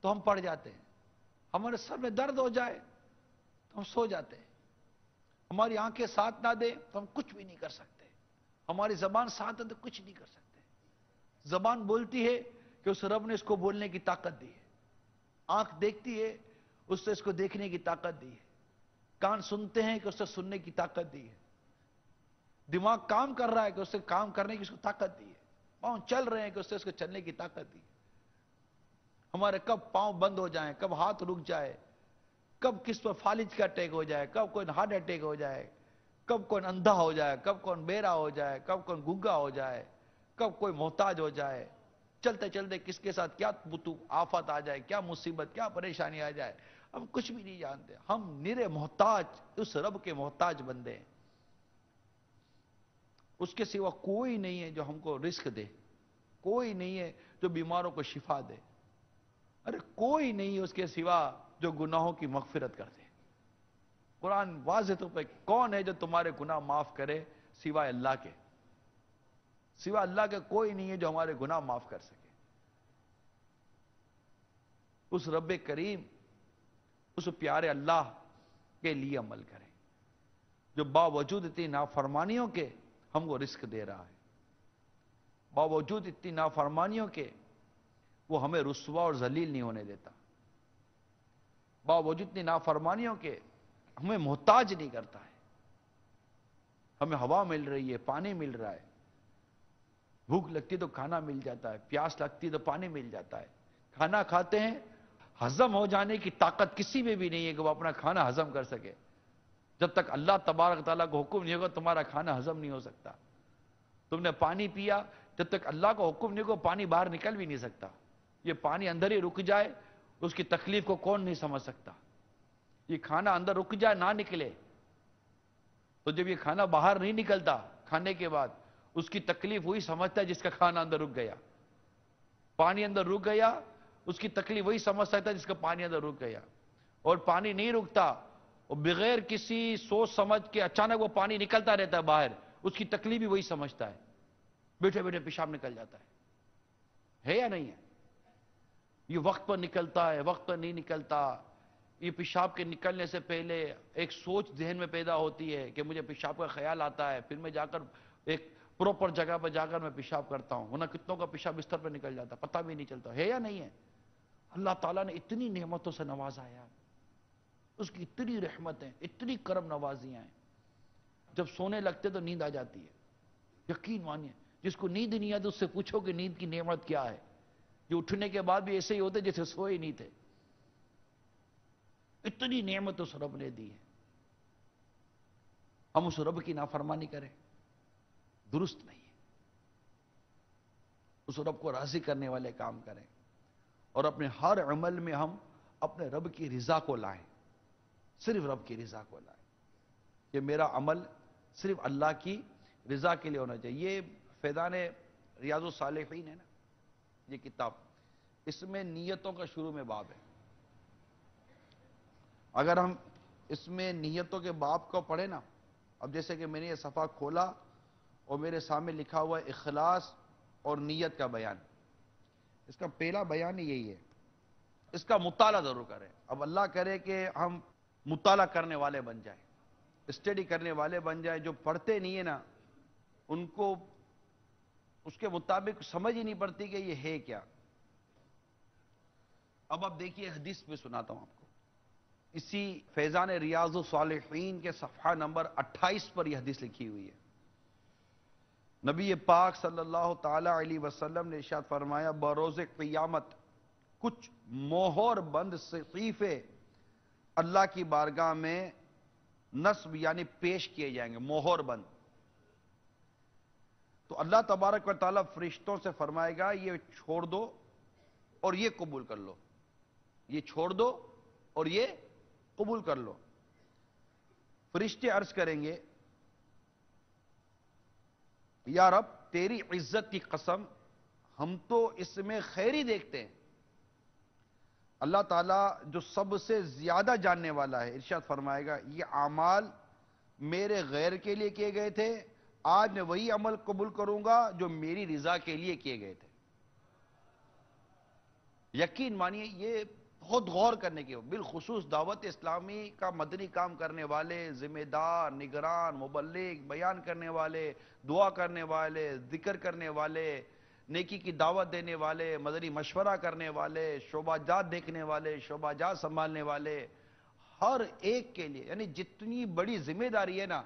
Speaker 3: تو ہم پڑ جاتے ہیں، ہمارے سر میں درد ہو جائے تو ہم سو جاتے ہیں، ہماری آنکھیں ساتھ نہ دیں تو ہم کچھ بھی نہیں کر سکتے، ہماری زبان ساتھ دے تو کچھ نہیں کر سکتے۔ زبان بولتی ہے کہ اس رب نے اس کو بولنے کی طاقت دی ہے، آنکھ دیکھتی ہے اس نے اس کو دیکھنے کی طاقت دی ہے، کان سنتے ہیں کہ اس نے سننے کی طاقت دی ہے، دماغ کام کر رہا ہے کہ اس نے کام کرنے کی اس کو طاقت دی ہے، پاؤں چل رہے ہیں کہ اس نے اس کو چلنے کی طاقت دی ہے۔ ہمارے کب پاؤں بند ہو جائیں، کب ہاتھ رک جائے، کب کس پر فالج کا اٹیک ہو جائے، کب کوئی ہارٹ اٹیک ہو جائے، کب کوئی اندھا ہو جائے، کب کوئی بیرا ہو جائے، کب کوئی گنگا ہو جائے، کب کوئی محتاج ہو جائے، چلتے چلتے کس کے ساتھ کیا آفت آ جائے، کیا مصیبت، کیا پریشانی آ جائے، ہم کچھ بھی نہیں جانتے۔ ہم نرے محتاج، اس رب کے محتاج بندے ہیں۔ اس کے سوا کوئی نہیں ہے جو ہم کو رزق دے، کوئی نہیں ہے جو بیماروں کو شفا دے، ارے کوئی نہیں ہے اس کے سوا جو گناہوں کی مغفرت کر دے۔ قرآن واضح طور پہ کون ہے جو تمہارے گناہ معاف کرے سوائے اللہ کے؟ سوا اللہ کے کوئی نہیں ہے جو ہمارے گناہ معاف کر سکے۔ اس رب کریم، اس پیارے اللہ کے لیے عمل کریں جو باوجود اتنی نافرمانیوں کے ہم کو رزق دے رہا ہے، باوجود اتنی نافرمانیوں کے وہ ہمیں رسوا اور ذلیل نہیں ہونے دیتا، باوجود اتنی نافرمانیوں کے ہمیں محتاج نہیں کرتا ہے۔ ہمیں ہوا مل رہی ہے، پانی مل رہا ہے، بھوک لگتی تو کھانا مل جاتا ہے، پیاس لگتی تو پانی مل جاتا ہے، کھانا کھاتے ہیں، ہضم ہو جانے کی طاقت کسی میں بھی نہیں ہے کہ وہ اپنا کھانا ہضم کر سکے۔ جب تک اللہ تبارک تعالیٰ کو حکم نہیں ہوگا تمہارا کھانا ہضم نہیں ہو سکتا۔ تم نے پانی پیا، جب تک اللہ کو حکم نہیں ہوگا پانی باہر نکل بھی نہیں سکتا۔ یہ پانی اندر ہی رک جائے اس کی تکلیف کو کون نہیں سمجھ سکتا۔ یہ کھانا اندر رک جائے نہ نکلے تو جب یہ کھانا باہر نہیں نکلتا کھانے کے بعد اس کی تکلیف وہی سمجھتا ہے جس کا کھانا اندر رک گیا۔ پانی اندر رک گیا اس کی تکلیف وہی سمجھ سکتا ہے جس کا پانی اندر رک گیا، اور پانی نہیں رکتا اور بغیر کسی سوچ سمجھ کے اچانک وہ پانی نکلتا رہتا ہے باہر، اس کی تکلیف بھی وہی سمجھتا ہے، بیٹھے بیٹھے پیشاب نکل جاتا ہے یا نہیں ہے؟ یہ وقت پر نکلتا ہے، وقت پر نہیں نکلتا۔ یہ پیشاب کے نکلنے سے پہلے ایک سوچ ذہن میں پیدا ہوتی ہے کہ مجھے پیشاب کا خیال آتا ہے، پھر میں جا کر ایک پراپر جگہ پر جا کر میں پیشاب کرتا ہوں، ورنہ کتنوں کا پیشاب بستر پر نکل جاتا پتہ بھی نہیں چلتا ہے یا نہیں ہے؟ اللہ تعالیٰ نے اتنی نعمتوں سے نوازا ہے، اس کی اتنی رحمتیں، اتنی کرم نوازیاں ہیں، جب سونے لگتے تو نیند آ جاتی ہے۔ یقین مانیے جس کو نیند نہیں آتی اس سے پوچھو کہ نیند کی نعمت کیا ہے، جو اٹھنے کے بعد بھی ایسے ہی ہوتے جیسے سوئے نہیں تھے۔ اتنی نعمت اس رب نے دی ہے، ہم اس رب کی نافرمانی کریں درست نہیں ہے۔ اس رب کو راضی کرنے والے کام کریں اور اپنے ہر عمل میں ہم اپنے رب کی رضا کو لائیں، صرف رب کی رضا کو لائیں کہ میرا عمل صرف اللہ کی رضا کے لیے ہونا چاہیے۔ یہ فیضان ریاض الصالحین ہے نا، یہ کتاب، اس میں نیتوں کا شروع میں باب ہے۔ اگر ہم اس میں نیتوں کے باب کو پڑھیں نا، اب جیسے کہ میں نے یہ صفحہ کھولا اور میرے سامنے لکھا ہوا ہے اخلاص اور نیت کا بیان، اس کا پہلا بیان یہی ہے، اس کا مطالعہ ضرور کریں۔ اب اللہ کرے کہ ہم مطالعہ کرنے والے بن جائیں، اسٹڈی کرنے والے بن جائیں۔ جو پڑھتے نہیں ہیں نا ان کو اس کے مطابق سمجھ ہی نہیں پڑتی کہ یہ ہے کیا۔ اب آپ دیکھیے حدیث میں سناتا ہوں آپ کو، اسی فیضان ریاض الصالحین کے صفحہ نمبر 28 پر یہ حدیث لکھی ہوئی ہے۔ نبی پاک صلی اللہ تعالی علیہ وسلم نے ارشاد فرمایا، بروز قیامت کچھ مہر بند صحیفے اللہ کی بارگاہ میں نصب یعنی پیش کیے جائیں گے، مہر بند۔ تو اللہ تبارک و تعالیٰ فرشتوں سے فرمائے گا یہ چھوڑ دو اور یہ قبول کر لو، یہ چھوڑ دو اور یہ قبول کر لو۔ فرشتے عرض کریں گے یا رب تیری عزت کی قسم ہم تو اس میں خیر ہی دیکھتے ہیں۔ اللہ تعالیٰ جو سب سے زیادہ جاننے والا ہے ارشاد فرمائے گا یہ اعمال میرے غیر کے لیے کیے گئے تھے، آج میں وہی عمل قبول کروں گا جو میری رضا کے لیے کیے گئے تھے۔ یقین مانیے یہ بہت غور کرنے کی، بالخصوص دعوت اسلامی کا مدنی کام کرنے والے، ذمہ دار، نگران، مبلغ، بیان کرنے والے، دعا کرنے والے، ذکر کرنے والے، نیکی کی دعوت دینے والے، مدنی مشورہ کرنے والے، شعبہ جات دیکھنے والے، شعبہ جات سنبھالنے والے، ہر ایک کے لیے یعنی جتنی بڑی ذمہ داری ہے نا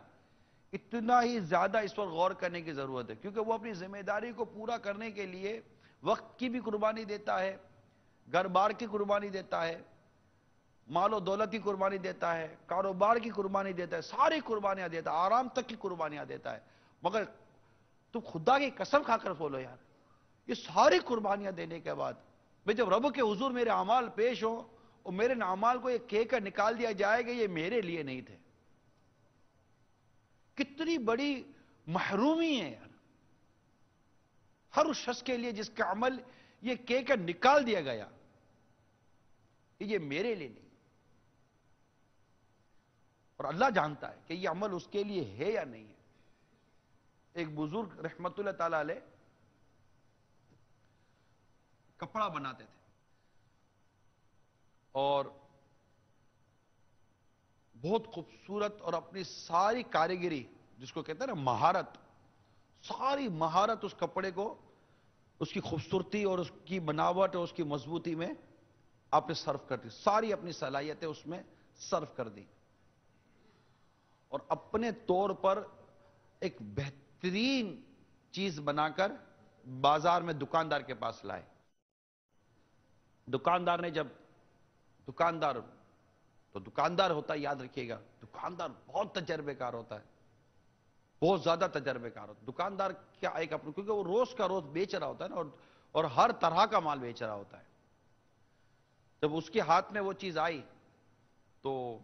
Speaker 3: اتنا ہی زیادہ اس پر غور کرنے کی ضرورت ہے، کیونکہ وہ اپنی ذمہ داری کو پورا کرنے کے لیے وقت کی بھی قربانی دیتا ہے، گھر بار کی قربانی دیتا ہے، مال و دولت کی قربانی دیتا ہے، کاروبار کی قربانی دیتا ہے، ساری قربانیاں دیتا ہے، آرام تک کی قربانیاں دیتا ہے۔ مگر تم خدا کی قسم کھا کر بولو یار، یہ ساری قربانیاں دینے کے بعد میں جب رب کے حضور میرے اعمال پیش ہوں اور میرے اعمال کو یہ کہہ کر نکال دیا جائے کہ یہ میرے لیے نہیں تھے، کتنی بڑی محرومی ہے یار ہر اس شخص کے لیے جس کا عمل یہ کہہ کر نکال دیا گیا یہ میرے لیے نہیں۔ اور اللہ جانتا ہے کہ یہ عمل اس کے لیے ہے یا نہیں ہے۔ ایک بزرگ رحمت اللہ تعالی علیہ کپڑا بناتے تھے اور بہت خوبصورت اور اپنی ساری کاریگری جس کو کہتے ہیں نا مہارت، ساری مہارت اس کپڑے کو، اس کی خوبصورتی اور اس کی بناوٹ اور اس کی مضبوطی میں آپ نے صرف کر دی، ساری اپنی صلاحیتیں اس میں صرف کر دی اور اپنے طور پر ایک بہترین چیز بنا کر بازار میں دکاندار کے پاس لائے۔ دکاندار نے جب دکاندار ہوتا ہے، یاد رکھیے گا، دکاندار بہت تجربے کار ہوتا ہے، بہت زیادہ تجربے کار ہوتا ہے دکاندار کیا ایک اپنے، کیونکہ وہ روز کا روز بیچ رہا ہوتا ہے نا، اور ہر طرح کا مال بیچ رہا ہوتا ہے۔ جب اس کے ہاتھ میں وہ چیز آئی تو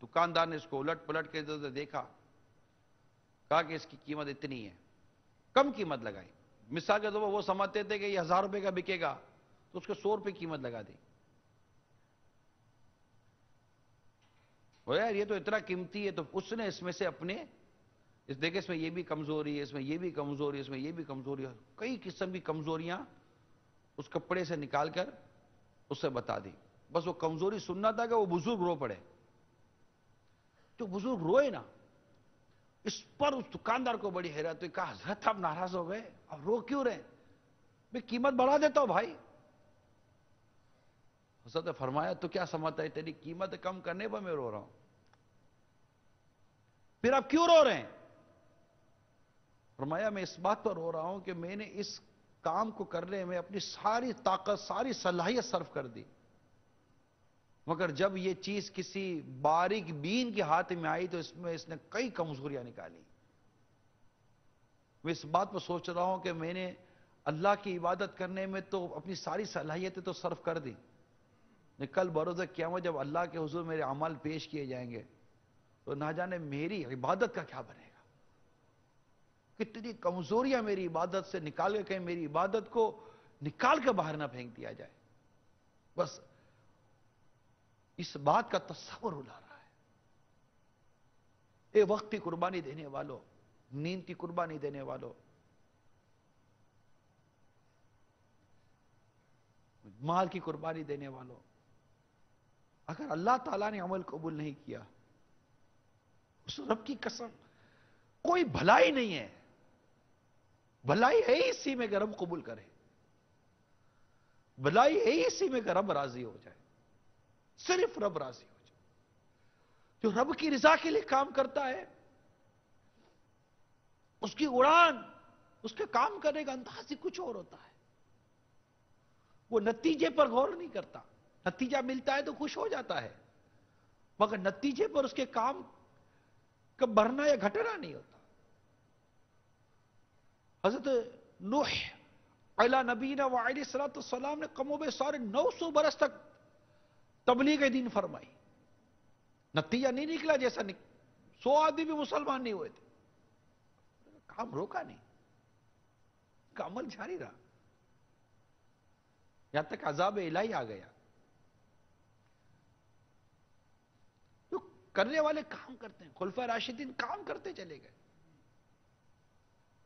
Speaker 3: دکاندار نے اس کو الٹ پلٹ کے ادھر دیکھا، کہا کہ اس کی قیمت اتنی ہے، کم قیمت لگائی۔ مثال کے طور پر وہ سمجھتے تھے کہ یہ 1000 روپے کا بکے گا تو اس کو 100 روپے قیمت لگا دی۔ یار یہ تو اتنا قیمتی ہے، تو اس نے اس میں سے اپنے دیکھیں اس میں یہ بھی کمزوری ہے، اس میں یہ بھی کمزوری ہے، اس میں یہ بھی کمزوری ہے، کئی قسم کی کمزوریاں اس کپڑے سے نکال کر اسے بتا دی۔ بس وہ کمزوری سننا تھا کہ وہ بزرگ رو پڑے۔ جو بزرگ روئے نا، اس پر اس دکاندار کو بڑی حیرت ہوئی، کہا حضرت آپ ناراض ہو گئے، اب رو کیوں رہے؟ میں قیمت بڑھا دیتا ہوں بھائی۔ حضرت نے فرمایا تو کیا سمجھتا ہے تیری قیمت کم کرنے پر میں رو رہا ہوں؟ پھر آپ کیوں رو رہے ہیں؟ فرمایا میں اس بات پر رو رہا ہوں کہ میں نے اس کام کو کرنے میں اپنی ساری طاقت، ساری صلاحیت صرف کر دی، مگر جب یہ چیز کسی باریک بین کے ہاتھ میں آئی تو اس نے کئی کمزوریاں نکالی۔ میں اس بات پر سوچ رہا ہوں کہ میں نے اللہ کی عبادت کرنے میں تو اپنی ساری صلاحیتیں تو صرف کر دی، کل بروز قیامت جب اللہ کے حضور میرے اعمال پیش کیے جائیں گے تو نہ جانے میری عبادت کا کیا بنے گا، کتنی کمزوریاں میری عبادت سے نکال کے، کہیں میری عبادت کو نکال کے باہر نہ پھینک دیا جائے۔ بس اس بات کا تصور اڑا رہا ہے۔ اے وقت کی قربانی دینے والوں، نیند کی قربانی دینے والوں، مال کی قربانی دینے والوں، اگر اللہ تعالیٰ نے عمل قبول نہیں کیا، اس رب کی قسم کوئی بھلائی نہیں ہے، بھلائی ہے ہی اسی میں کہ رب قبول کرے، بھلائی ہے ہی اسی میں کہ رب راضی ہو جائے، صرف رب راضی ہو جائے۔ جو رب کی رضا کے لیے کام کرتا ہے، اس کی اڑان، اس کے کام کرنے کا انداز ہی کچھ اور ہوتا ہے۔ وہ نتیجے پر غور نہیں کرتا، نتیجہ ملتا ہے تو خوش ہو جاتا ہے، مگر نتیجے پر اس کے کام کا بڑھنا یا گھٹنا نہیں ہوتا۔ حضرت نوح علیہ نبینا وعلیہ السلام نے کم و بیش سارے 900 برس تک تبلیغ دین فرمائی، نتیجہ نہیں نکلا جیسا 100 آدمی بھی مسلمان نہیں ہوئے تھے، کام روکا نہیں، کا عمل جاری رہا، یہاں تک عذاب الہی آ گیا۔ جو کرنے والے کام کرتے ہیں، خلفائے راشدین کام کرتے چلے گئے،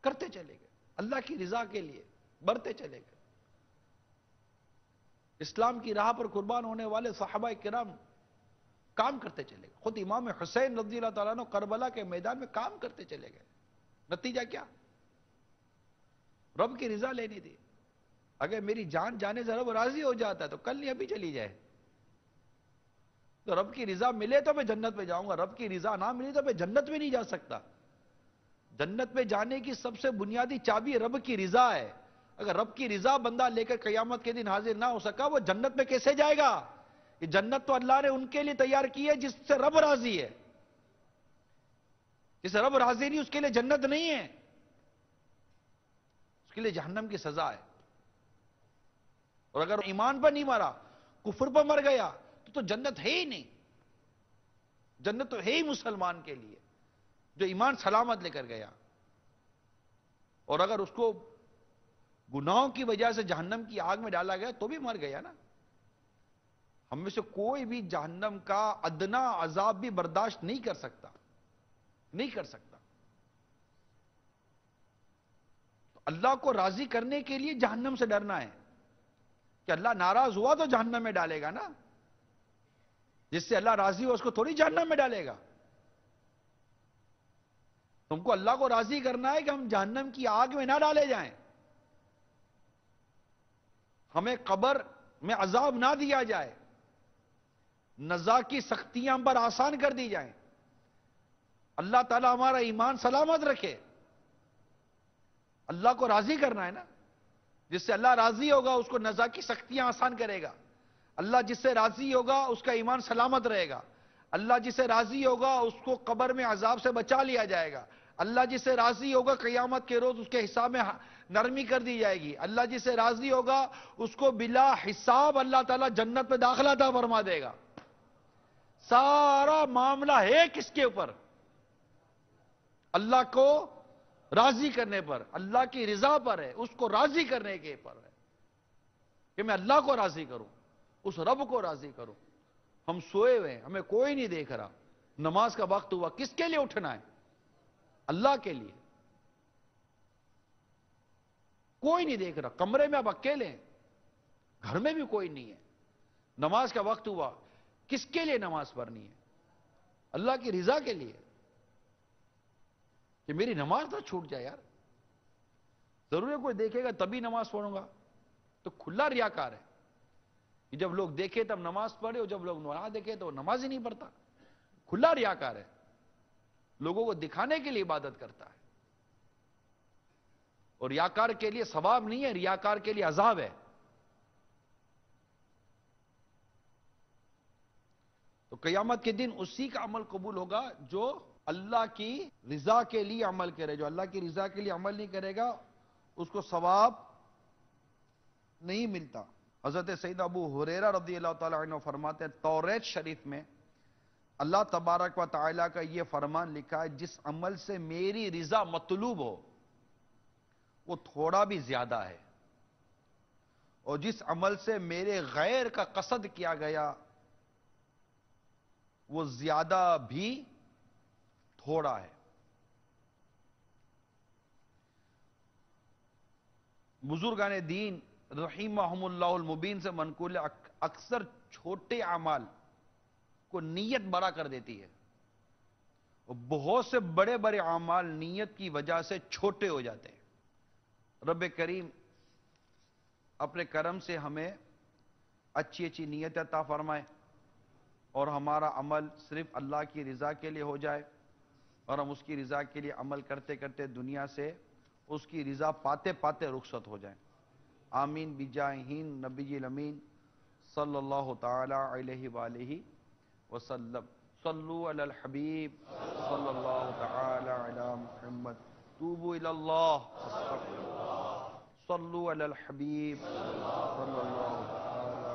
Speaker 3: کرتے چلے گئے، اللہ کی رضا کے لیے بڑھتے چلے گئے۔ اسلام کی راہ پر قربان ہونے والے صحابہ کرام کام کرتے چلے گئے، خود امام حسین رضی اللہ تعالیٰ عنہ کربلا کے میدان میں کام کرتے چلے گئے۔ نتیجہ کیا؟ رب کی رضا لینی تھی۔ اگر میری جان جانے سے رب راضی ہو جاتا ہے تو کل نہیں ابھی چلی جائے، تو رب کی رضا ملے تو میں جنت میں جاؤں گا، رب کی رضا نہ ملی تو میں جنت میں نہیں جا سکتا۔ جنت میں جانے کی سب سے بنیادی چابی رب کی رضا ہے۔ اگر رب کی رضا بندہ لے کر قیامت کے دن حاضر نہ ہو سکا، وہ جنت میں کیسے جائے گا؟ یہ جنت تو اللہ نے ان کے لیے تیار کی ہے جس سے رب راضی ہے، جس سے رب راضی نہیں اس کے لیے جنت نہیں ہے، اس کے لیے جہنم کی سزا ہے۔ اور اگر ایمان پر نہیں مرا، کفر پر مر گیا تو جنت ہے ہی نہیں۔ جنت تو ہے ہی مسلمان کے لیے جو ایمان سلامت لے کر گیا، اور اگر اس کو گناہوں کی وجہ سے جہنم کی آگ میں ڈالا گیا تو بھی مر گیا نا۔ ہم میں سے کوئی بھی جہنم کا ادنا عذاب بھی برداشت نہیں کر سکتا، نہیں کر سکتا۔ تو اللہ کو راضی کرنے کے لیے جہنم سے ڈرنا ہے کہ اللہ ناراض ہوا تو جہنم میں ڈالے گا نا۔ جس سے اللہ راضی ہو اس کو تھوڑی جہنم میں ڈالے گا. تم کو اللہ کو راضی کرنا ہے کہ ہم جہنم کی آگ میں نہ ڈالے جائیں، ہمیں قبر میں عذاب نہ دیا جائے، نزا کی سختیاں ہم پر آسان کر دی جائیں. اللہ تعالی ہمارا ایمان سلامت رکھے. اللہ کو راضی کرنا ہے نا. جس سے اللہ راضی ہوگا اس کو نزا کی سختیاں آسان کرے گا. اللہ جس سے راضی ہوگا اس کا ایمان سلامت رہے گا. اللہ جس سے راضی ہوگا اس کو قبر میں عذاب سے بچا لیا جائے گا. اللہ جس سے راضی ہوگا قیامت کے روز اس کے حساب میں نرمی کر دی جائے گی. اللہ جس سے راضی ہوگا اس کو بلا حساب اللہ تعالیٰ جنت میں داخلہ عطا فرما دے گا. سارا معاملہ ہے کس کے اوپر؟ اللہ کو راضی کرنے پر، اللہ کی رضا پر ہے، اس کو راضی کرنے کے پر ہے کہ میں اللہ کو راضی کروں، اس رب کو راضی کروں. ہم سوئے ہوئے ہیں، ہمیں کوئی نہیں دیکھ رہا، نماز کا وقت ہوا، کس کے لیے اٹھنا ہے؟ اللہ کے لیے. کوئی نہیں دیکھ رہا، کمرے میں اب اکیلے ہیں، گھر میں بھی کوئی نہیں ہے، نماز کا وقت ہوا، کس کے لیے نماز پڑھنی ہے؟ اللہ کی رضا کے لیے کہ میری نماز نہ چھوٹ جائے. یار ضرور ہے کوئی دیکھے گا تبھی نماز پڑھوں گا، تو کھلا ریاکار ہے کہ جب لوگ دیکھے تب نماز پڑھے اور جب لوگ نہ دیکھے تو نماز ہی نہیں پڑھتا. کھلا ریاکار ہے، لوگوں کو دکھانے کے لیے عبادت کرتا ہے. اور ریاکار کے لیے ثواب نہیں ہے، ریاکار کے لیے عذاب ہے. تو قیامت کے دن اسی کا عمل قبول ہوگا جو اللہ کی رضا کے لیے عمل کرے. جو اللہ کی رضا کے لیے عمل نہیں کرے گا اس کو ثواب نہیں ملتا. حضرت سید ابو ہریرہ رضی اللہ تعالی عنہ فرماتے ہیں توریت شریف میں اللہ تبارک و تعالی کا یہ فرمان لکھا ہے جس عمل سے میری رضا مطلوب ہو وہ تھوڑا بھی زیادہ ہے، اور جس عمل سے میرے غیر کا قصد کیا گیا وہ زیادہ بھی تھوڑا ہے. بزرگان دین رحمہم اللہ المبین سے منقول ہے اکثر چھوٹے اعمال کو نیت بڑا کر دیتی ہے، اور بہت سے بڑے بڑے اعمال نیت کی وجہ سے چھوٹے ہو جاتے ہیں. رب کریم اپنے کرم سے ہمیں اچھی اچھی نیت عطا فرمائے اور ہمارا عمل صرف اللہ کی رضا کے لیے ہو جائے، اور ہم اس کی رضا کے لیے عمل کرتے کرتے دنیا سے اس کی رضا پاتے پاتے رخصت ہو جائیں. آمین بجاہ نبی الامین صلی اللہ تعالی علیہ وآلہ وسلم. صلو علی الحبیب صلی اللہ تعالی علی محمد. توبوا الی اللہ. صلو علی الحبیب صلی اللہ تعالی